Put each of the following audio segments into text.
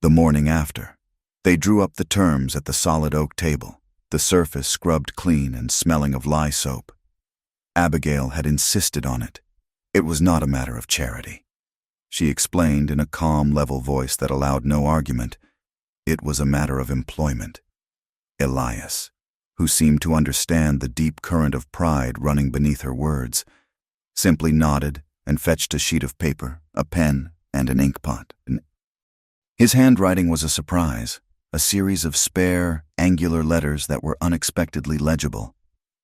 The morning after, they drew up the terms at the solid oak table, the surface scrubbed clean and smelling of lye soap. Abigail had insisted on it. It was not a matter of charity. She explained in a calm, level voice that allowed no argument. It was a matter of employment. Elias, who seemed to understand the deep current of pride running beneath her words, simply nodded and fetched a sheet of paper, a pen, and an inkpot. His handwriting was a surprise, a series of spare, angular letters that were unexpectedly legible.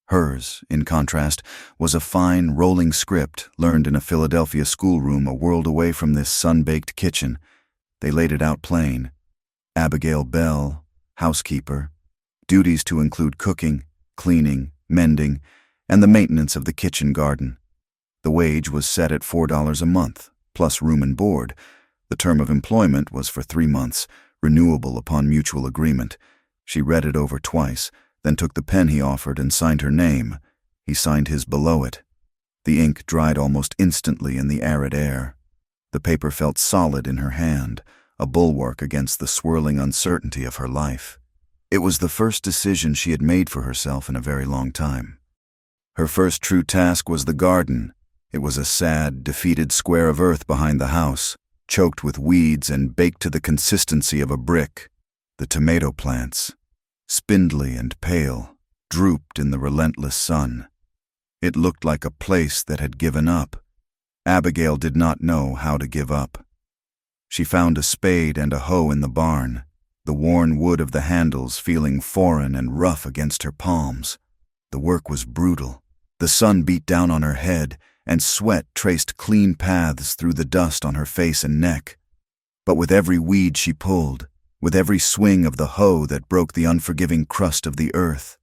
Hers, in contrast, was a fine, rolling script learned in a Philadelphia schoolroom a world away from this sun-baked kitchen. They laid it out plain. Abigail Bell, housekeeper, duties to include cooking, cleaning, mending, and the maintenance of the kitchen garden. The wage was set at $4 a month, plus room and board. The term of employment was for 3 months, renewable upon mutual agreement. She read it over twice, then took the pen he offered and signed her name. He signed his below it. The ink dried almost instantly in the arid air. The paper felt solid in her hand, a bulwark against the swirling uncertainty of her life. It was the first decision she had made for herself in a very long time. Her first true task was the garden. It was a sad, defeated square of earth behind the house, choked with weeds and baked to the consistency of a brick. The tomato plants, spindly and pale, drooped in the relentless sun. It looked like a place that had given up. Abigail did not know how to give up. She found a spade and a hoe in the barn, the worn wood of the handles feeling foreign and rough against her palms. The work was brutal. The sun beat down on her head, and sweat traced clean paths through the dust on her face and neck. But with every weed she pulled, with every swing of the hoe that broke the unforgiving crust of the earth,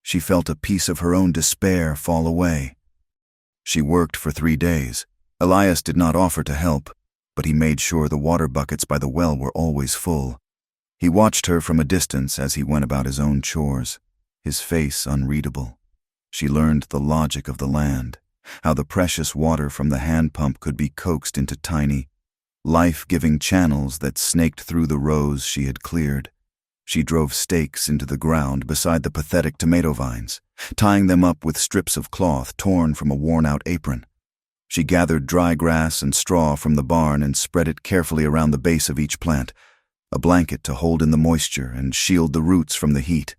she felt a piece of her own despair fall away. She worked for 3 days. Elias did not offer to help, but he made sure the water buckets by the well were always full. He watched her from a distance as he went about his own chores, his face unreadable. She learned the logic of the land, how the precious water from the hand pump could be coaxed into tiny, life-giving channels that snaked through the rows she had cleared. She drove stakes into the ground beside the pathetic tomato vines, tying them up with strips of cloth torn from a worn-out apron. She gathered dry grass and straw from the barn and spread it carefully around the base of each plant, a blanket to hold in the moisture and shield the roots from the heat.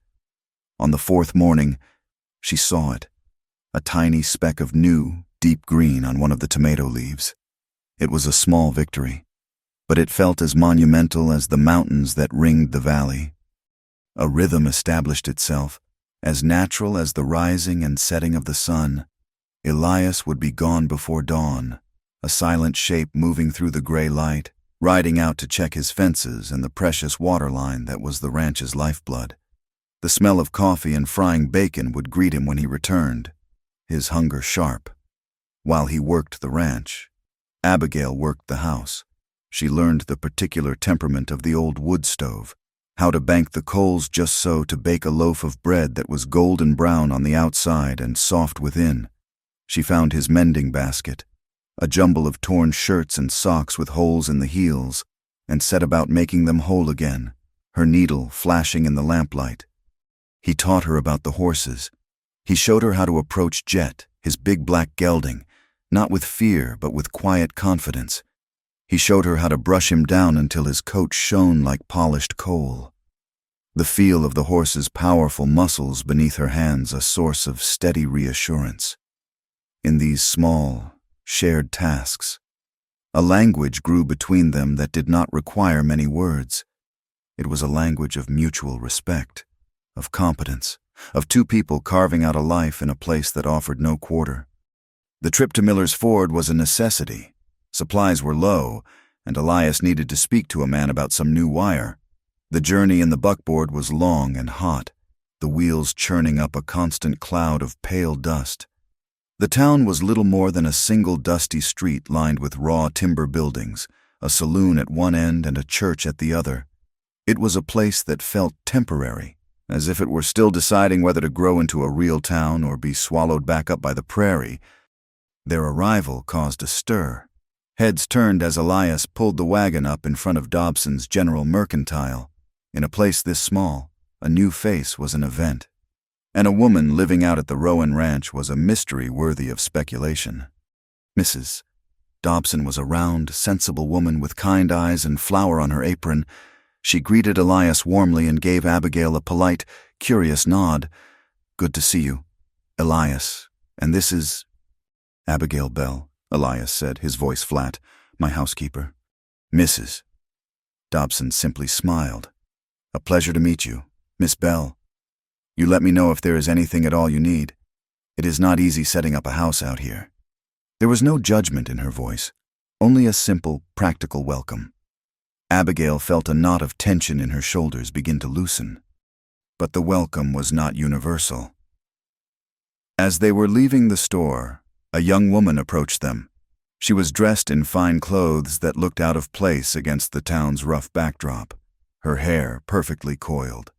On the 4th morning, she saw it, a tiny speck of new, deep green on one of the tomato leaves. It was a small victory, but it felt as monumental as the mountains that ringed the valley. A rhythm established itself, as natural as the rising and setting of the sun. Elias would be gone before dawn, a silent shape moving through the gray light, riding out to check his fences and the precious water line that was the ranch's lifeblood. The smell of coffee and frying bacon would greet him when he returned, his hunger sharp. While he worked the ranch, Abigail worked the house. She learned the particular temperament of the old wood stove, how to bank the coals just so to bake a loaf of bread that was golden brown on the outside and soft within. She found his mending basket, a jumble of torn shirts and socks with holes in the heels, and set about making them whole again, her needle flashing in the lamplight. He taught her about the horses. He showed her how to approach Jet, his big black gelding, not with fear but with quiet confidence. He showed her how to brush him down until his coat shone like polished coal. The feel of the horse's powerful muscles beneath her hands a source of steady reassurance. In these small, shared tasks, a language grew between them that did not require many words. It was a language of mutual respect, of competence, of two people carving out a life in a place that offered no quarter. The trip to Miller's Ford was a necessity. Supplies were low, and Elias needed to speak to a man about some new wire. The journey in the buckboard was long and hot, the wheels churning up a constant cloud of pale dust. The town was little more than a single dusty street lined with raw timber buildings, a saloon at one end and a church at the other. It was a place that felt temporary, as if it were still deciding whether to grow into a real town or be swallowed back up by the prairie. Their arrival caused a stir. Heads turned as Elias pulled the wagon up in front of Dobson's General Mercantile. In a place this small, a new face was an event. And a woman living out at the Rowan Ranch was a mystery worthy of speculation. Mrs. Dobson was a round, sensible woman with kind eyes and flour on her apron. She greeted Elias warmly and gave Abigail a polite, curious nod. "Good to see you, Elias. And this is—" "Abigail Bell," Elias said, his voice flat. "My housekeeper." "Mrs." Dobson simply smiled. "A pleasure to meet you, Miss Bell. You let me know if there is anything at all you need. It is not easy setting up a house out here." There was no judgment in her voice, only a simple, practical welcome. Abigail felt a knot of tension in her shoulders begin to loosen. But the welcome was not universal. As they were leaving the store, a young woman approached them. She was dressed in fine clothes that looked out of place against the town's rough backdrop, her hair perfectly coiled.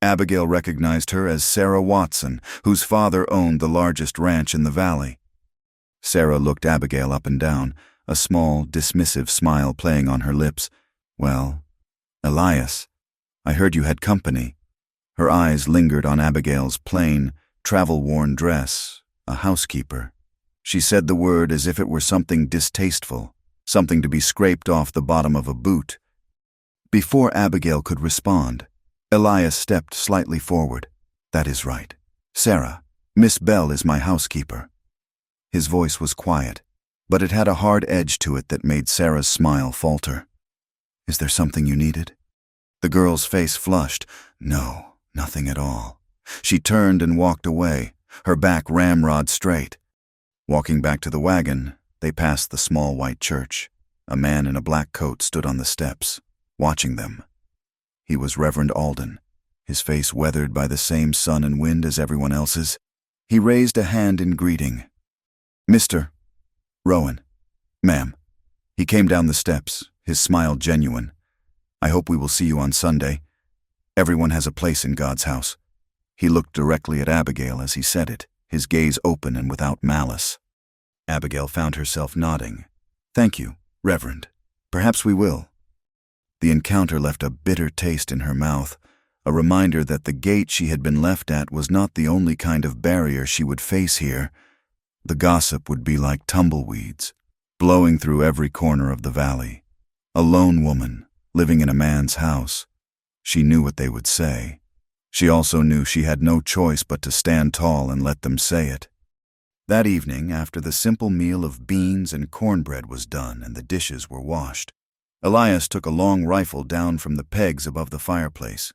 Abigail recognized her as Sarah Watson, whose father owned the largest ranch in the valley. Sarah looked Abigail up and down, a small, dismissive smile playing on her lips. "Well, Elias, I heard you had company." Her eyes lingered on Abigail's plain, travel-worn dress, a housekeeper. She said the word as if it were something distasteful, something to be scraped off the bottom of a boot. Before Abigail could respond, Elias stepped slightly forward. "That is right. Sarah, Miss Bell is my housekeeper." His voice was quiet, but it had a hard edge to it that made Sarah's smile falter. "Is there something you needed?" The girl's face flushed. "No, nothing at all." She turned and walked away, her back ramrod straight. Walking back to the wagon, they passed the small white church. A man in a black coat stood on the steps, watching them. He was Reverend Alden, his face weathered by the same sun and wind as everyone else's. He raised a hand in greeting. "Mr. Rowan, ma'am." He came down the steps, his smile genuine. "I hope we will see you on Sunday. Everyone has a place in God's house." He looked directly at Abigail as he said it, his gaze open and without malice. Abigail found herself nodding. "Thank you, Reverend. Perhaps we will." The encounter left a bitter taste in her mouth, a reminder that the gate she had been left at was not the only kind of barrier she would face here. The gossip would be like tumbleweeds, blowing through every corner of the valley. A lone woman, living in a man's house. She knew what they would say. She also knew she had no choice but to stand tall and let them say it. That evening, after the simple meal of beans and cornbread was done and the dishes were washed, Elias took a long rifle down from the pegs above the fireplace.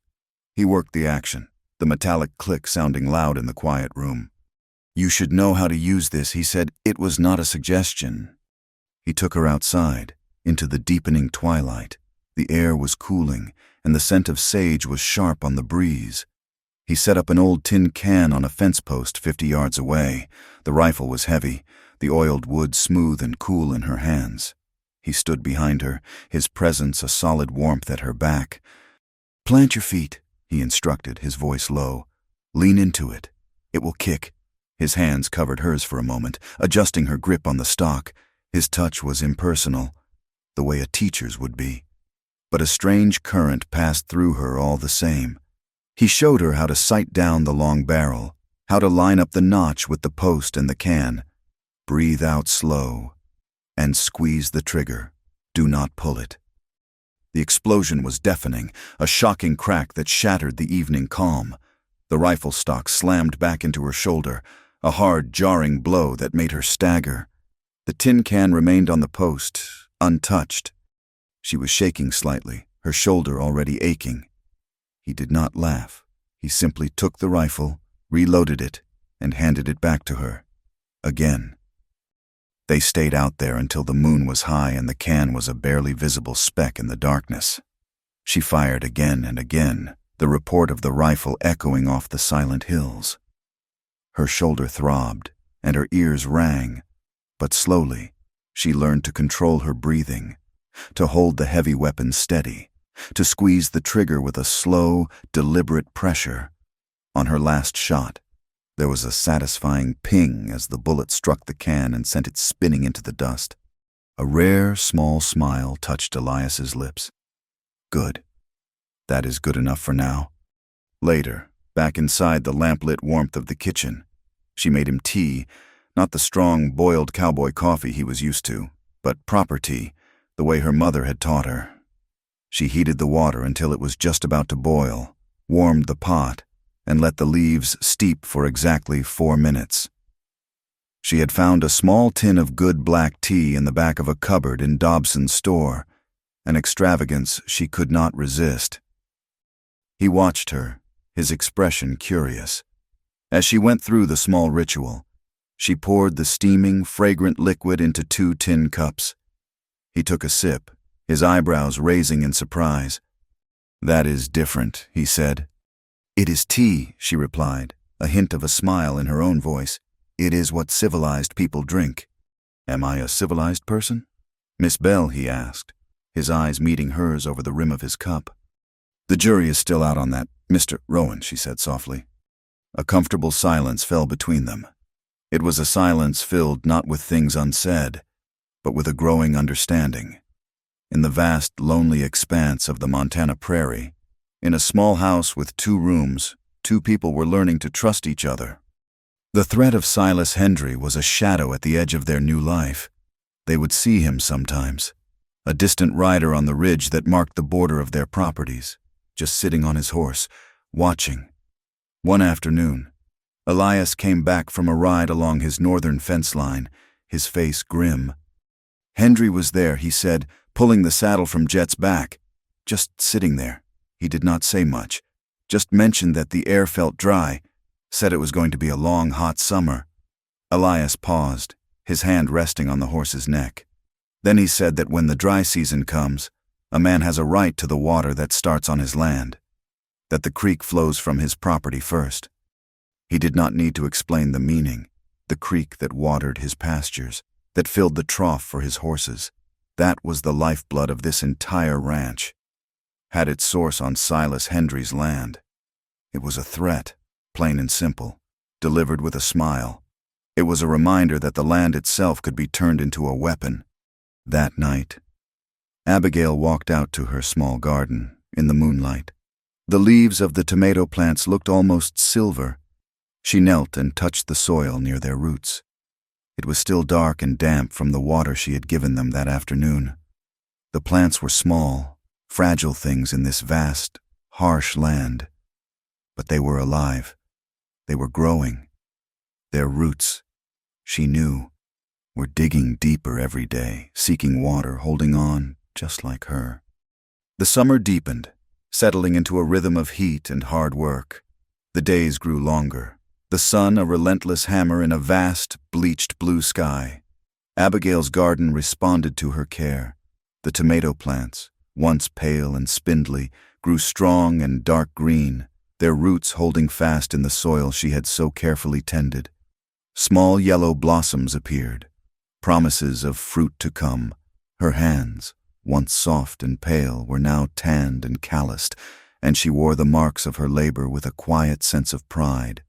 He worked the action, the metallic click sounding loud in the quiet room. "You should know how to use this," he said. "It was not a suggestion." He took her outside, into the deepening twilight. The air was cooling, and the scent of sage was sharp on the breeze. He set up an old tin can on a fence post 50 yards away. The rifle was heavy, the oiled wood smooth and cool in her hands. He stood behind her, his presence a solid warmth at her back. "Plant your feet," he instructed, his voice low. "Lean into it. It will kick." His hands covered hers for a moment, adjusting her grip on the stock. His touch was impersonal, the way a teacher's would be. But a strange current passed through her all the same. He showed her how to sight down the long barrel, how to line up the notch with the post and the can. Breathe out slow, and squeeze the trigger. Do not pull it. The explosion was deafening, a shocking crack that shattered the evening calm. The rifle stock slammed back into her shoulder, a hard, jarring blow that made her stagger. The tin can remained on the post, untouched. She was shaking slightly, her shoulder already aching. He did not laugh. He simply took the rifle, reloaded it, and handed it back to her. Again. They stayed out there until the moon was high and the can was a barely visible speck in the darkness. She fired again and again, the report of the rifle echoing off the silent hills. Her shoulder throbbed, and her ears rang, but slowly she learned to control her breathing, to hold the heavy weapon steady, to squeeze the trigger with a slow, deliberate pressure. On her last shot, there was a satisfying ping as the bullet struck the can and sent it spinning into the dust. A rare, small smile touched Elias's lips. Good. That is good enough for now. Later, back inside the lamplit warmth of the kitchen, she made him tea, not the strong, boiled cowboy coffee he was used to, but proper tea, the way her mother had taught her. She heated the water until it was just about to boil, warmed the pot, and let the leaves steep for exactly 4 minutes. She had found a small tin of good black tea in the back of a cupboard in Dobson's store, an extravagance she could not resist. He watched her, his expression curious. As she went through the small ritual, she poured the steaming, fragrant liquid into 2 tin cups. He took a sip, his eyebrows raising in surprise. "That is different," he said. "It is tea," she replied, a hint of a smile in her own voice. "It is what civilized people drink." "Am I a civilized person?" "Miss Bell," he asked, his eyes meeting hers over the rim of his cup. "The jury is still out on that, Mr. Rowan," she said softly. A comfortable silence fell between them. It was a silence filled not with things unsaid, but with a growing understanding. In the vast, lonely expanse of the Montana prairie, in a small house with 2 rooms, 2 people were learning to trust each other. The threat of Silas Hendry was a shadow at the edge of their new life. They would see him sometimes, a distant rider on the ridge that marked the border of their properties, just sitting on his horse, watching. One afternoon, Elias came back from a ride along his northern fence line, his face grim. Hendry was there, he said, pulling the saddle from Jet's back, just sitting there. He did not say much, just mentioned that the air felt dry, said it was going to be a long, hot summer. Elias paused, his hand resting on the horse's neck. Then he said that when the dry season comes, a man has a right to the water that starts on his land, that the creek flows from his property first. He did not need to explain the meaning, the creek that watered his pastures, that filled the trough for his horses. That was the lifeblood of this entire ranch. Had its source on Silas Hendry's land. It was a threat, plain and simple, delivered with a smile. It was a reminder that the land itself could be turned into a weapon. That night, Abigail walked out to her small garden in the moonlight. The leaves of the tomato plants looked almost silver. She knelt and touched the soil near their roots. It was still dark and damp from the water she had given them that afternoon. The plants were small, fragile things in this vast, harsh land. But they were alive. They were growing. Their roots, she knew, were digging deeper every day, seeking water, holding on, just like her. The summer deepened, settling into a rhythm of heat and hard work. The days grew longer. The sun a relentless hammer in a vast, bleached blue sky. Abigail's garden responded to her care. The tomato plants, once pale and spindly, grew strong and dark green, their roots holding fast in the soil she had so carefully tended. Small yellow blossoms appeared, promises of fruit to come. Her hands, once soft and pale, were now tanned and calloused, and she wore the marks of her labor with a quiet sense of pride.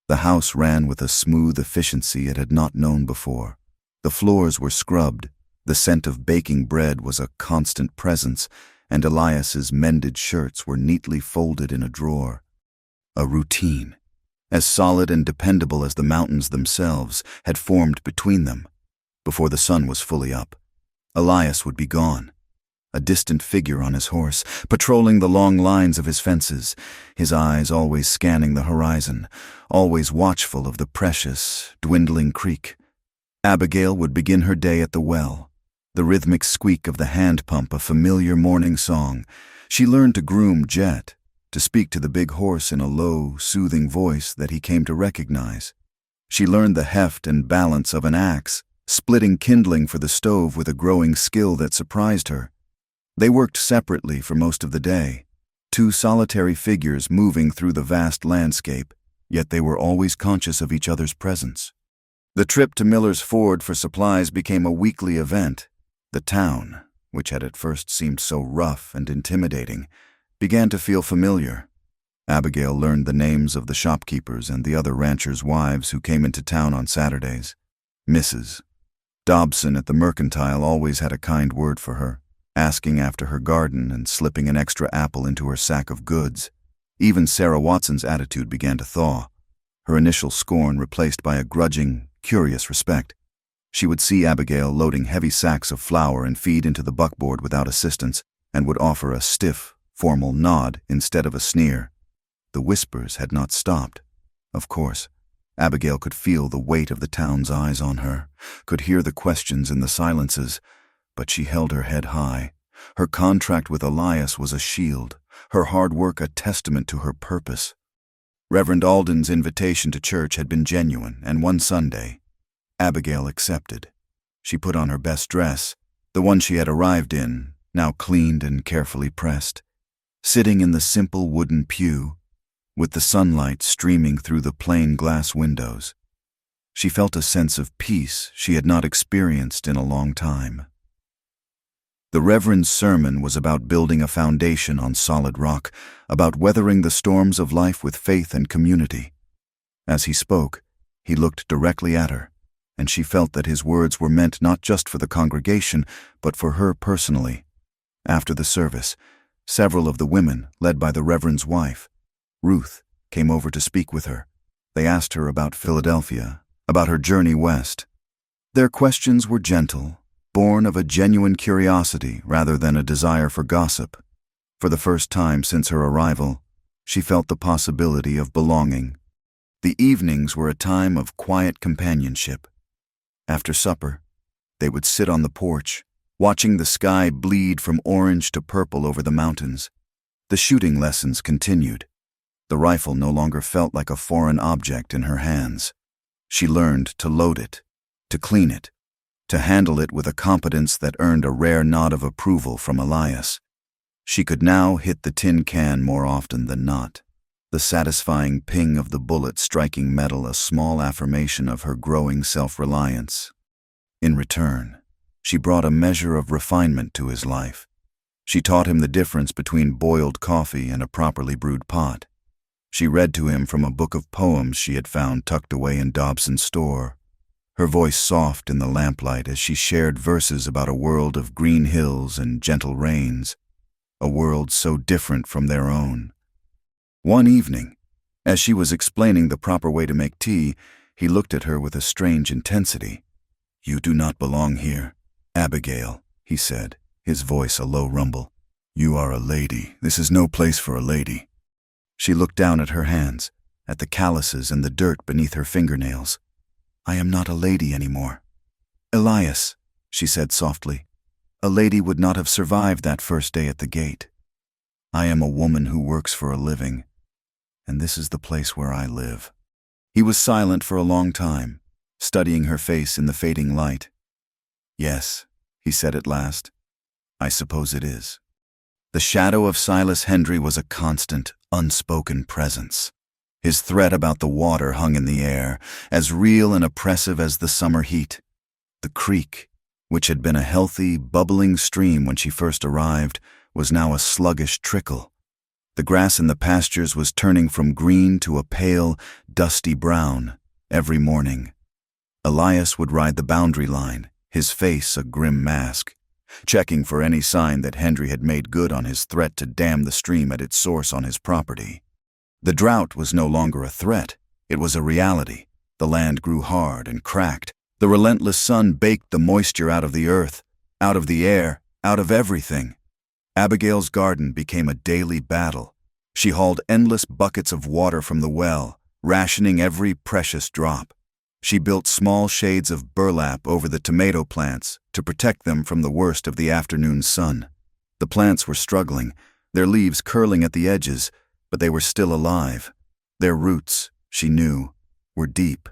The house ran with a smooth efficiency it had not known before. The floors were scrubbed, the scent of baking bread was a constant presence, and Elias's mended shirts were neatly folded in a drawer. A routine, as solid and dependable as the mountains themselves, had formed between them. Before the sun was fully up, Elias would be gone, a distant figure on his horse, patrolling the long lines of his fences, his eyes always scanning the horizon, always watchful of the precious, dwindling creek. Abigail would begin her day at the well, the rhythmic squeak of the hand pump a familiar morning song. She learned to groom Jet, to speak to the big horse in a low, soothing voice that he came to recognize. She learned the heft and balance of an axe, splitting kindling for the stove with a growing skill that surprised her. They worked separately for most of the day, 2 solitary figures moving through the vast landscape, yet they were always conscious of each other's presence. The trip to Miller's Ford for supplies became a weekly event. The town, which had at first seemed so rough and intimidating, began to feel familiar. Abigail learned the names of the shopkeepers and the other ranchers' wives who came into town on Saturdays. Mrs., Dobson at the Mercantile always had a kind word for her, asking after her garden and slipping an extra apple into her sack of goods. Even Sarah Watson's attitude began to thaw, her initial scorn replaced by a grudging, curious respect. She would see Abigail loading heavy sacks of flour and feed into the buckboard without assistance, and would offer a stiff, formal nod instead of a sneer. The whispers had not stopped. Of course, Abigail could feel the weight of the town's eyes on her, could hear the questions in the silences, but she held her head high. Her contract with Elias was a shield, her hard work a testament to her purpose. Reverend Alden's invitation to church had been genuine, and one Sunday, Abigail accepted. She put on her best dress, the one she had arrived in, now cleaned and carefully pressed. Sitting in the simple wooden pew, with the sunlight streaming through the plain glass windows, she felt a sense of peace she had not experienced in a long time. The Reverend's sermon was about building a foundation on solid rock, about weathering the storms of life with faith and community. As he spoke, he looked directly at her, and she felt that his words were meant not just for the congregation, but for her personally. After the service, several of the women, led by the Reverend's wife, Ruth, came over to speak with her. They asked her about Philadelphia, about her journey west. Their questions were gentle, born of a genuine curiosity rather than a desire for gossip. For the first time since her arrival, she felt the possibility of belonging. The evenings were a time of quiet companionship. After supper, they would sit on the porch, watching the sky bleed from orange to purple over the mountains. The shooting lessons continued. The rifle no longer felt like a foreign object in her hands. She learned to load it, to clean it, to handle it with a competence that earned a rare nod of approval from Elias. She could now hit the tin can more often than not, the satisfying ping of the bullet striking metal a small affirmation of her growing self-reliance. In return, she brought a measure of refinement to his life. She taught him the difference between boiled coffee and a properly brewed pot. She read to him from a book of poems she had found tucked away in Dobson's store, her voice soft in the lamplight as she shared verses about a world of green hills and gentle rains, a world so different from their own. One evening, as she was explaining the proper way to make tea, he looked at her with a strange intensity. "You do not belong here, Abigail," he said, his voice a low rumble. "You are a lady. This is no place for a lady." She looked down at her hands, at the calluses and the dirt beneath her fingernails. "I am not a lady anymore. Elias," she said softly, "a lady would not have survived that first day at the gate. I am a woman who works for a living, and this is the place where I live." He was silent for a long time, studying her face in the fading light. "Yes," he said at last, "I suppose it is." The shadow of Silas Hendry was a constant, unspoken presence. His threat about the water hung in the air, as real and oppressive as the summer heat. The creek, which had been a healthy, bubbling stream when she first arrived, was now a sluggish trickle. The grass in the pastures was turning from green to a pale, dusty brown every morning. Elias would ride the boundary line, his face a grim mask, checking for any sign that Hendry had made good on his threat to dam the stream at its source on his property. The drought was no longer a threat, it was a reality. The land grew hard and cracked. The relentless sun baked the moisture out of the earth, out of the air, out of everything. Abigail's garden became a daily battle. She hauled endless buckets of water from the well, rationing every precious drop. She built small shades of burlap over the tomato plants to protect them from the worst of the afternoon sun. The plants were struggling, their leaves curling at the edges, but they were still alive. Their roots, she knew, were deep.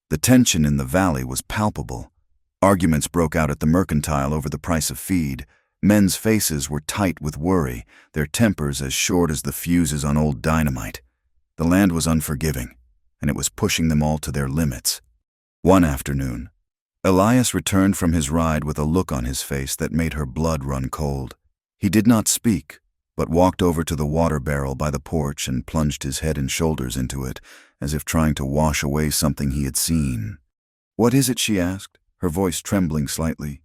The tension in the valley was palpable. Arguments broke out at the Mercantile over the price of feed. Men's faces were tight with worry, their tempers as short as the fuses on old dynamite. The land was unforgiving, and it was pushing them all to their limits. One afternoon, Elias returned from his ride with a look on his face that made her blood run cold. He did not speak, but walked over to the water barrel by the porch and plunged his head and shoulders into it, as if trying to wash away something he had seen. "What is it?" she asked. her voice trembling slightly.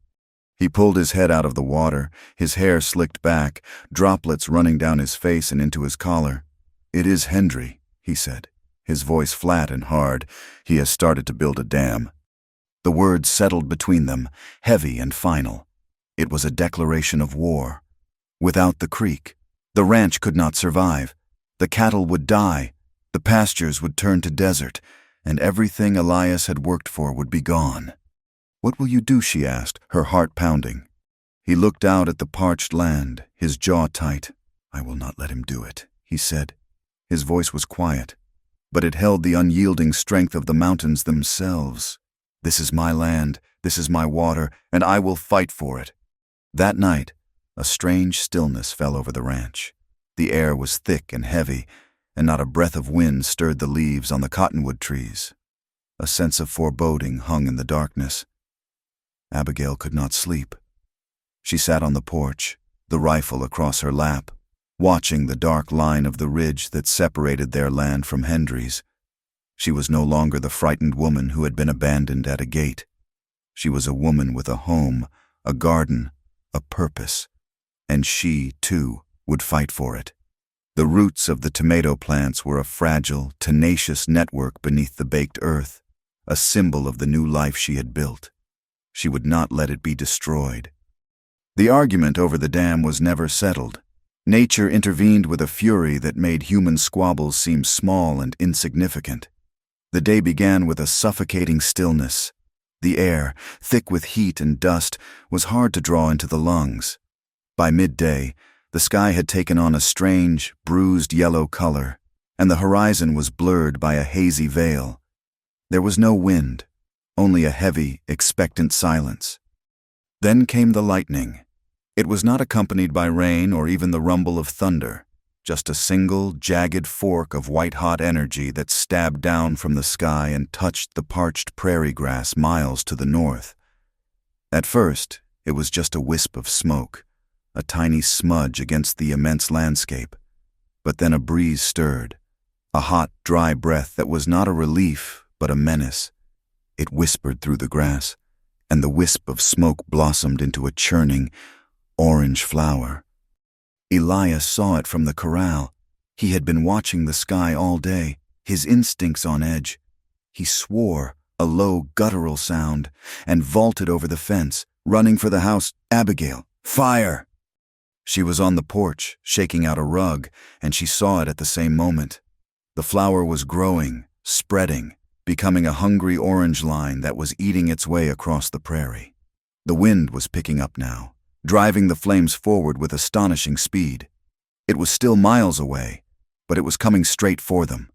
He pulled his head out of the water, his hair slicked back, droplets running down his face and into his collar. "It is Hendry," he said, his voice flat and hard. "He has started to build a dam." The words settled between them, heavy and final. It was a declaration of war. Without the creek, the ranch could not survive. The cattle would die, the pastures would turn to desert, and everything Elias had worked for would be gone. "What will you do?" she asked, her heart pounding. He looked out at the parched land, his jaw tight. "I will not let him do it," he said. His voice was quiet, but it held the unyielding strength of the mountains themselves. "This is my land, this is my water, and I will fight for it." That night, a strange stillness fell over the ranch. The air was thick and heavy, and not a breath of wind stirred the leaves on the cottonwood trees. A sense of foreboding hung in the darkness. Abigail could not sleep. She sat on the porch, the rifle across her lap, watching the dark line of the ridge that separated their land from Hendry's. She was no longer the frightened woman who had been abandoned at a gate. She was a woman with a home, a garden, a purpose, and she, too, would fight for it. The roots of the tomato plants were a fragile, tenacious network beneath the baked earth, a symbol of the new life she had built. She would not let it be destroyed. The argument over the dam was never settled. Nature intervened with a fury that made human squabbles seem small and insignificant. The day began with a suffocating stillness. The air, thick with heat and dust, was hard to draw into the lungs. By midday, the sky had taken on a strange, bruised yellow color, and the horizon was blurred by a hazy veil. There was no wind, only a heavy, expectant silence. Then came the lightning. It was not accompanied by rain or even the rumble of thunder, just a single, jagged fork of white-hot energy that stabbed down from the sky and touched the parched prairie grass miles to the north. At first, it was just a wisp of smoke, a tiny smudge against the immense landscape. But then a breeze stirred, a hot, dry breath that was not a relief, but a menace. It whispered through the grass, and the wisp of smoke blossomed into a churning, orange flower. Elias saw it from the corral. He had been watching the sky all day, his instincts on edge. He swore, a low, guttural sound, and vaulted over the fence, running for the house. "Abigail, fire!" She was on the porch, shaking out a rug, and she saw it at the same moment. The flower was growing, spreading, becoming a hungry orange line that was eating its way across the prairie. The wind was picking up now, driving the flames forward with astonishing speed. It was still miles away, but it was coming straight for them.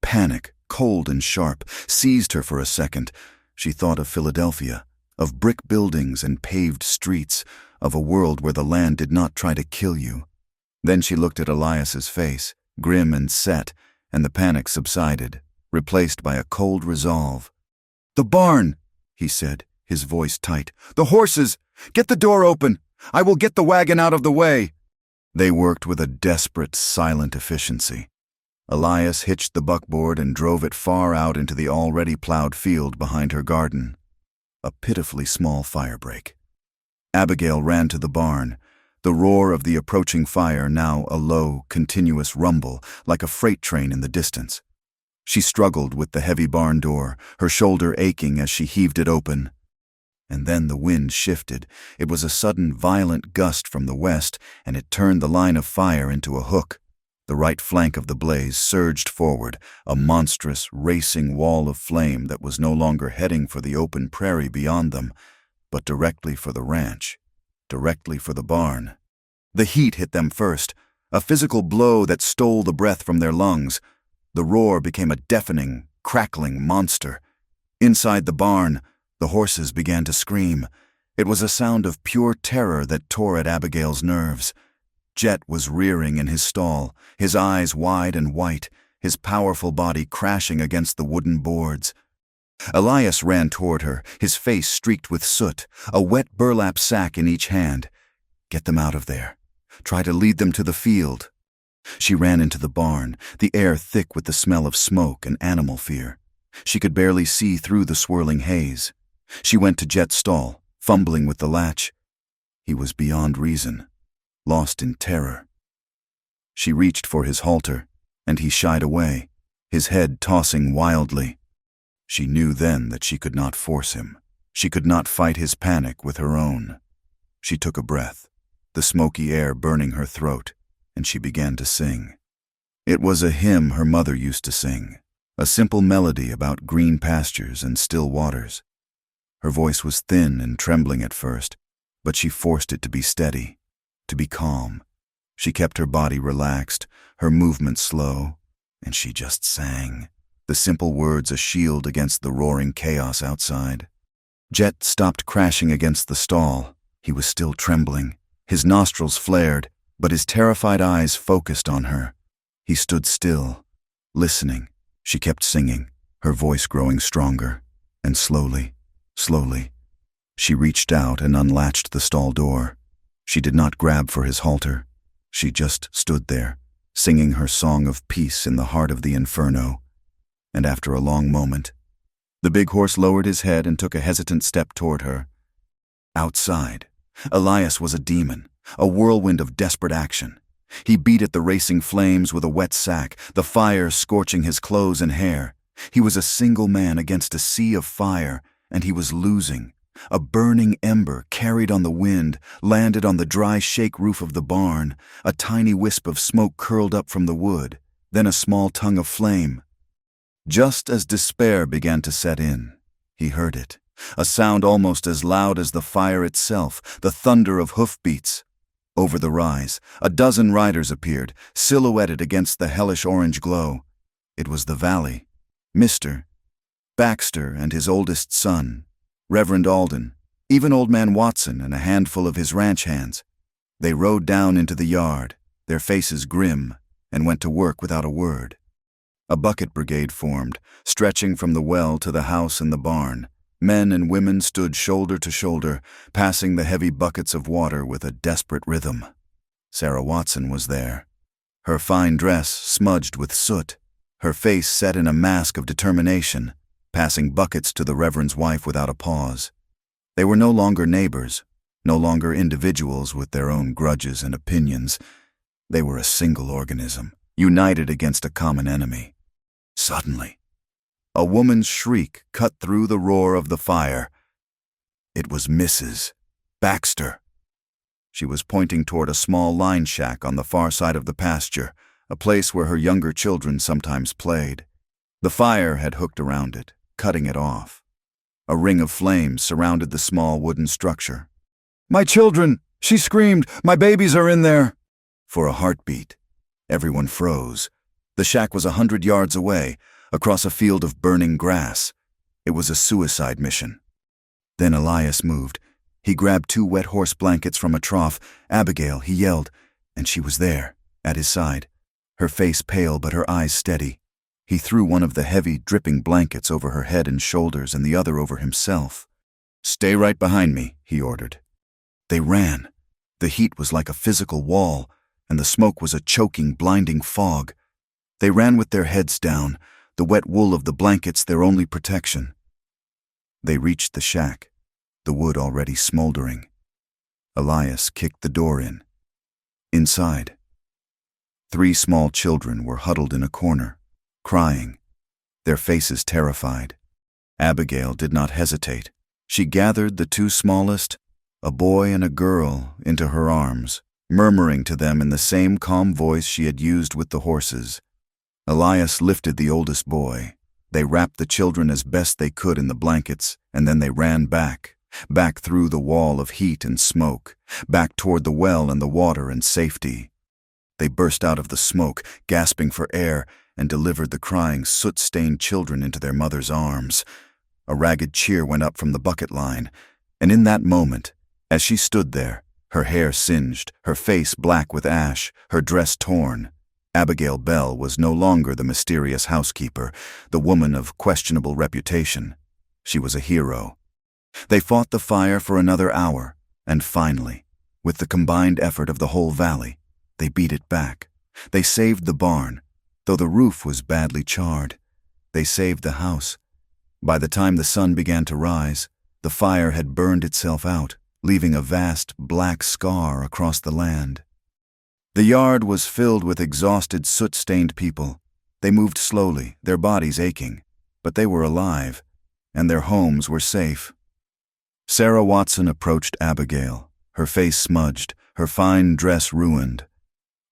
Panic, cold and sharp, seized her for a second. She thought of Philadelphia, of brick buildings and paved streets, of a world where the land did not try to kill you. Then she looked at Elias's face, grim and set, and the panic subsided, replaced by a cold resolve. "The barn," he said, his voice tight. "The horses! Get the door open! I will get the wagon out of the way!" They worked with a desperate, silent efficiency. Elias hitched the buckboard and drove it far out into the already plowed field behind her garden. A pitifully small firebreak. Abigail ran to the barn, the roar of the approaching fire now a low, continuous rumble, like a freight train in the distance. She struggled with the heavy barn door, her shoulder aching as she heaved it open. And then the wind shifted. It was a sudden, violent gust from the west, and it turned the line of fire into a hook. The right flank of the blaze surged forward, a monstrous, racing wall of flame that was no longer heading for the open prairie beyond them, but directly for the ranch, directly for the barn. The heat hit them first, a physical blow that stole the breath from their lungs. The roar became a deafening, crackling monster. Inside the barn, the horses began to scream. It was a sound of pure terror that tore at Abigail's nerves. Jet was rearing in his stall, his eyes wide and white, his powerful body crashing against the wooden boards. Elias ran toward her, his face streaked with soot, a wet burlap sack in each hand. "Get them out of there. Try to lead them to the field." She ran into the barn, the air thick with the smell of smoke and animal fear. She could barely see through the swirling haze. She went to Jet's stall, fumbling with the latch. He was beyond reason, lost in terror. She reached for his halter, and he shied away, his head tossing wildly. She knew then that she could not force him. She could not fight his panic with her own. She took a breath, the smoky air burning her throat, and she began to sing. It was a hymn her mother used to sing, a simple melody about green pastures and still waters. Her voice was thin and trembling at first, but she forced it to be steady, to be calm. She kept her body relaxed, her movements slow, and she just sang, the simple words a shield against the roaring chaos outside. Jet stopped crashing against the stall. He was still trembling. His nostrils flared, but his terrified eyes focused on her. He stood still, listening. She kept singing, her voice growing stronger, and slowly, she reached out and unlatched the stall door. She did not grab for his halter. She just stood there, singing her song of peace in the heart of the inferno. And after a long moment, the big horse lowered his head and took a hesitant step toward her. Outside, Elias was a demon, a whirlwind of desperate action. He beat at the racing flames with a wet sack, the fire scorching his clothes and hair. He was a single man against a sea of fire, and he was losing. A burning ember carried on the wind landed on the dry shake roof of the barn. A tiny wisp of smoke curled up from the wood, then a small tongue of flame. Just as despair began to set in, he heard it, a sound almost as loud as the fire itself, the thunder of hoofbeats. Over the rise, a dozen riders appeared, silhouetted against the hellish orange glow. It was the valley. Mr. Baxter and his oldest son, Reverend Alden, even Old Man Watson and a handful of his ranch hands. They rode down into the yard, their faces grim, and went to work without a word. A bucket brigade formed, stretching from the well to the house and the barn. Men and women stood shoulder to shoulder, passing the heavy buckets of water with a desperate rhythm. Sarah Watson was there, her fine dress smudged with soot, her face set in a mask of determination, passing buckets to the Reverend's wife without a pause. They were no longer neighbors, no longer individuals with their own grudges and opinions. They were a single organism, united against a common enemy. Suddenly, a woman's shriek cut through the roar of the fire. It was Mrs. Baxter. She was pointing toward a small line shack on the far side of the pasture, a place where her younger children sometimes played. The fire had hooked around it, cutting it off. A ring of flames surrounded the small wooden structure. "My children!" she screamed. "My babies are in there!" For a heartbeat, everyone froze. The shack was 100 yards away, across a field of burning grass. It was a suicide mission. Then Elias moved. He grabbed 2 wet horse blankets from a trough. "Abigail," he yelled, and she was there, at his side, her face pale but her eyes steady. He threw one of the heavy, dripping blankets over her head and shoulders and the other over himself. "Stay right behind me," he ordered. They ran. The heat was like a physical wall, and the smoke was a choking, blinding fog. They ran with their heads down, the wet wool of the blankets their only protection. They reached the shack, the wood already smoldering. Elias kicked the door in. Inside, 3 small children were huddled in a corner, crying, their faces terrified. Abigail did not hesitate. She gathered the 2 smallest, a boy and a girl, into her arms, murmuring to them in the same calm voice she had used with the horses. Elias lifted the oldest boy. They wrapped the children as best they could in the blankets, and then they ran back through the wall of heat and smoke, back toward the well and the water and safety. They burst out of the smoke, gasping for air, and delivered the crying, soot-stained children into their mother's arms. A ragged cheer went up from the bucket line, and in that moment, as she stood there, her hair singed, her face black with ash, her dress torn, Abigail Bell was no longer the mysterious housekeeper, the woman of questionable reputation. She was a hero. They fought the fire for another hour, and finally, with the combined effort of the whole valley, they beat it back. They saved the barn, though the roof was badly charred. They saved the house. By the time the sun began to rise, The fire had burned itself out, leaving a vast black scar across the land. The yard was filled with exhausted, soot-stained people. They moved slowly, their bodies aching, but they were alive, and their homes were safe. Sarah Watson approached Abigail, her face smudged, her fine dress ruined.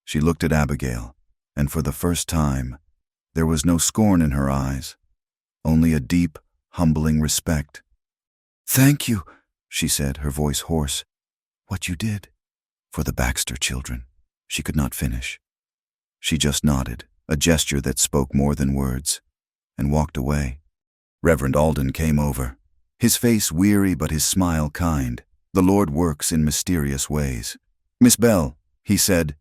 She looked at Abigail, and for the first time, there was no scorn in her eyes, only a deep, humbling respect. "Thank you," she said, her voice hoarse. "What you did for the Baxter children." She could not finish. She just nodded, a gesture that spoke more than words, and walked away. Reverend Alden came over, his face weary but his smile kind. The Lord works in mysterious ways. "Miss Bell," he said,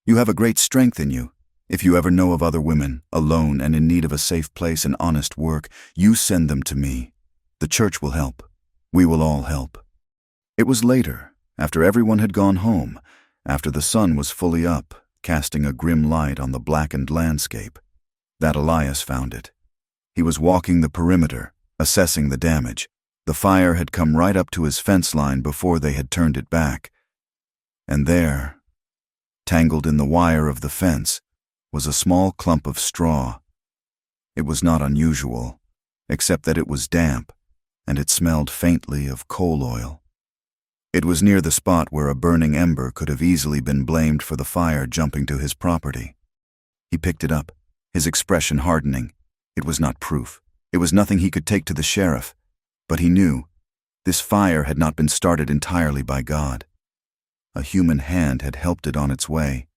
"you have a great strength in you. If you ever know of other women, alone and in need of a safe place and honest work, you send them to me. The church will help. We will all help." It was later, after everyone had gone home, after the sun was fully up, casting a grim light on the blackened landscape, that Elias found it. He was walking the perimeter, assessing the damage. The fire had come right up to his fence line before they had turned it back. And there, tangled in the wire of the fence, was a small clump of straw. It was not unusual, except that it was damp, and it smelled faintly of coal oil. It was near the spot where a burning ember could have easily been blamed for the fire jumping to his property. He picked it up, his expression hardening. It was not proof. It was nothing he could take to the sheriff. But he knew this fire had not been started entirely by God. A human hand had helped it on its way.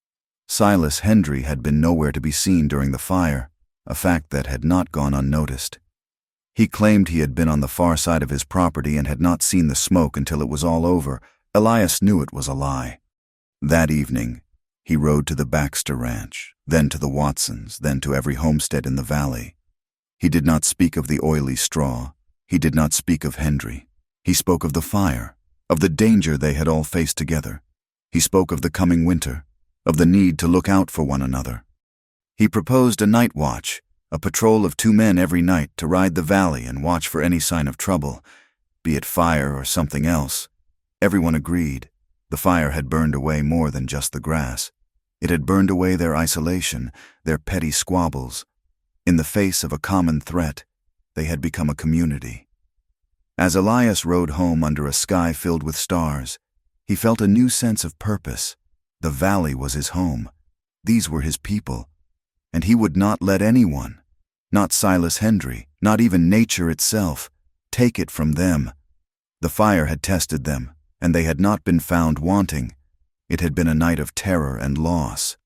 Silas Hendry had been nowhere to be seen during the fire, a fact that had not gone unnoticed. He claimed he had been on the far side of his property and had not seen the smoke until it was all over. Elias knew it was a lie. That evening, he rode to the Baxter Ranch, then to the Watsons, then to every homestead in the valley. He did not speak of the oily straw. He did not speak of Hendry. He spoke of the fire, of the danger they had all faced together. He spoke of the coming winter, of the need to look out for one another. He proposed a night watch, a patrol of 2 men every night to ride the valley and watch for any sign of trouble, be it fire or something else. Everyone agreed. The fire had burned away more than just the grass. It had burned away their isolation, their petty squabbles. In the face of a common threat, they had become a community. As Elias rode home under a sky filled with stars, he felt a new sense of purpose. The valley was his home. These were his people. And he would not let anyone, not Silas Hendry, not even nature itself, take it from them. The fire had tested them, and they had not been found wanting. It had been a night of terror and loss,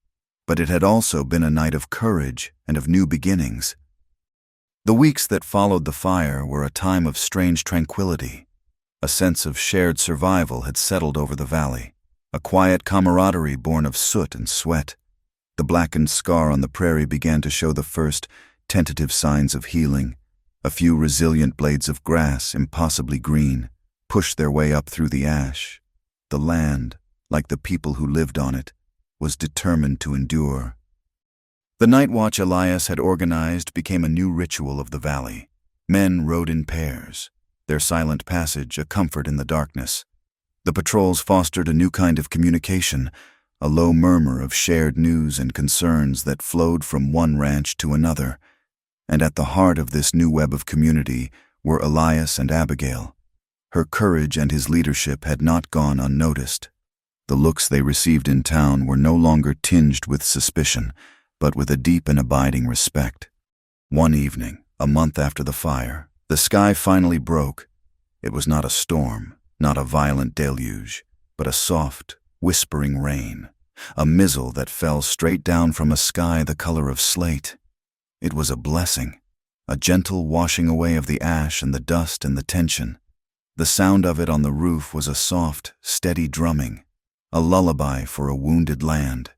but it had also been a night of courage and of new beginnings. The weeks that followed the fire were a time of strange tranquility. A sense of shared survival had settled over the valley, a quiet camaraderie born of soot and sweat. The blackened scar on the prairie began to show the first tentative signs of healing. A few resilient blades of grass, impossibly green, pushed their way up through the ash. The land, like the people who lived on it, was determined to endure. The night watch Elias had organized became a new ritual of the valley. Men rode in pairs, their silent passage a comfort in the darkness. The patrols fostered a new kind of communication, a low murmur of shared news and concerns that flowed from one ranch to another. And at the heart of this new web of community were Elias and Abigail. Her courage and his leadership had not gone unnoticed. The looks they received in town were no longer tinged with suspicion, but with a deep and abiding respect. One evening, a month after the fire, the sky finally broke. It was not a storm, not a violent deluge, but a soft, whispering rain, a mizzle that fell straight down from a sky the color of slate. It was a blessing, a gentle washing away of the ash and the dust and the tension. The sound of it on the roof was a soft, steady drumming, a lullaby for a wounded land.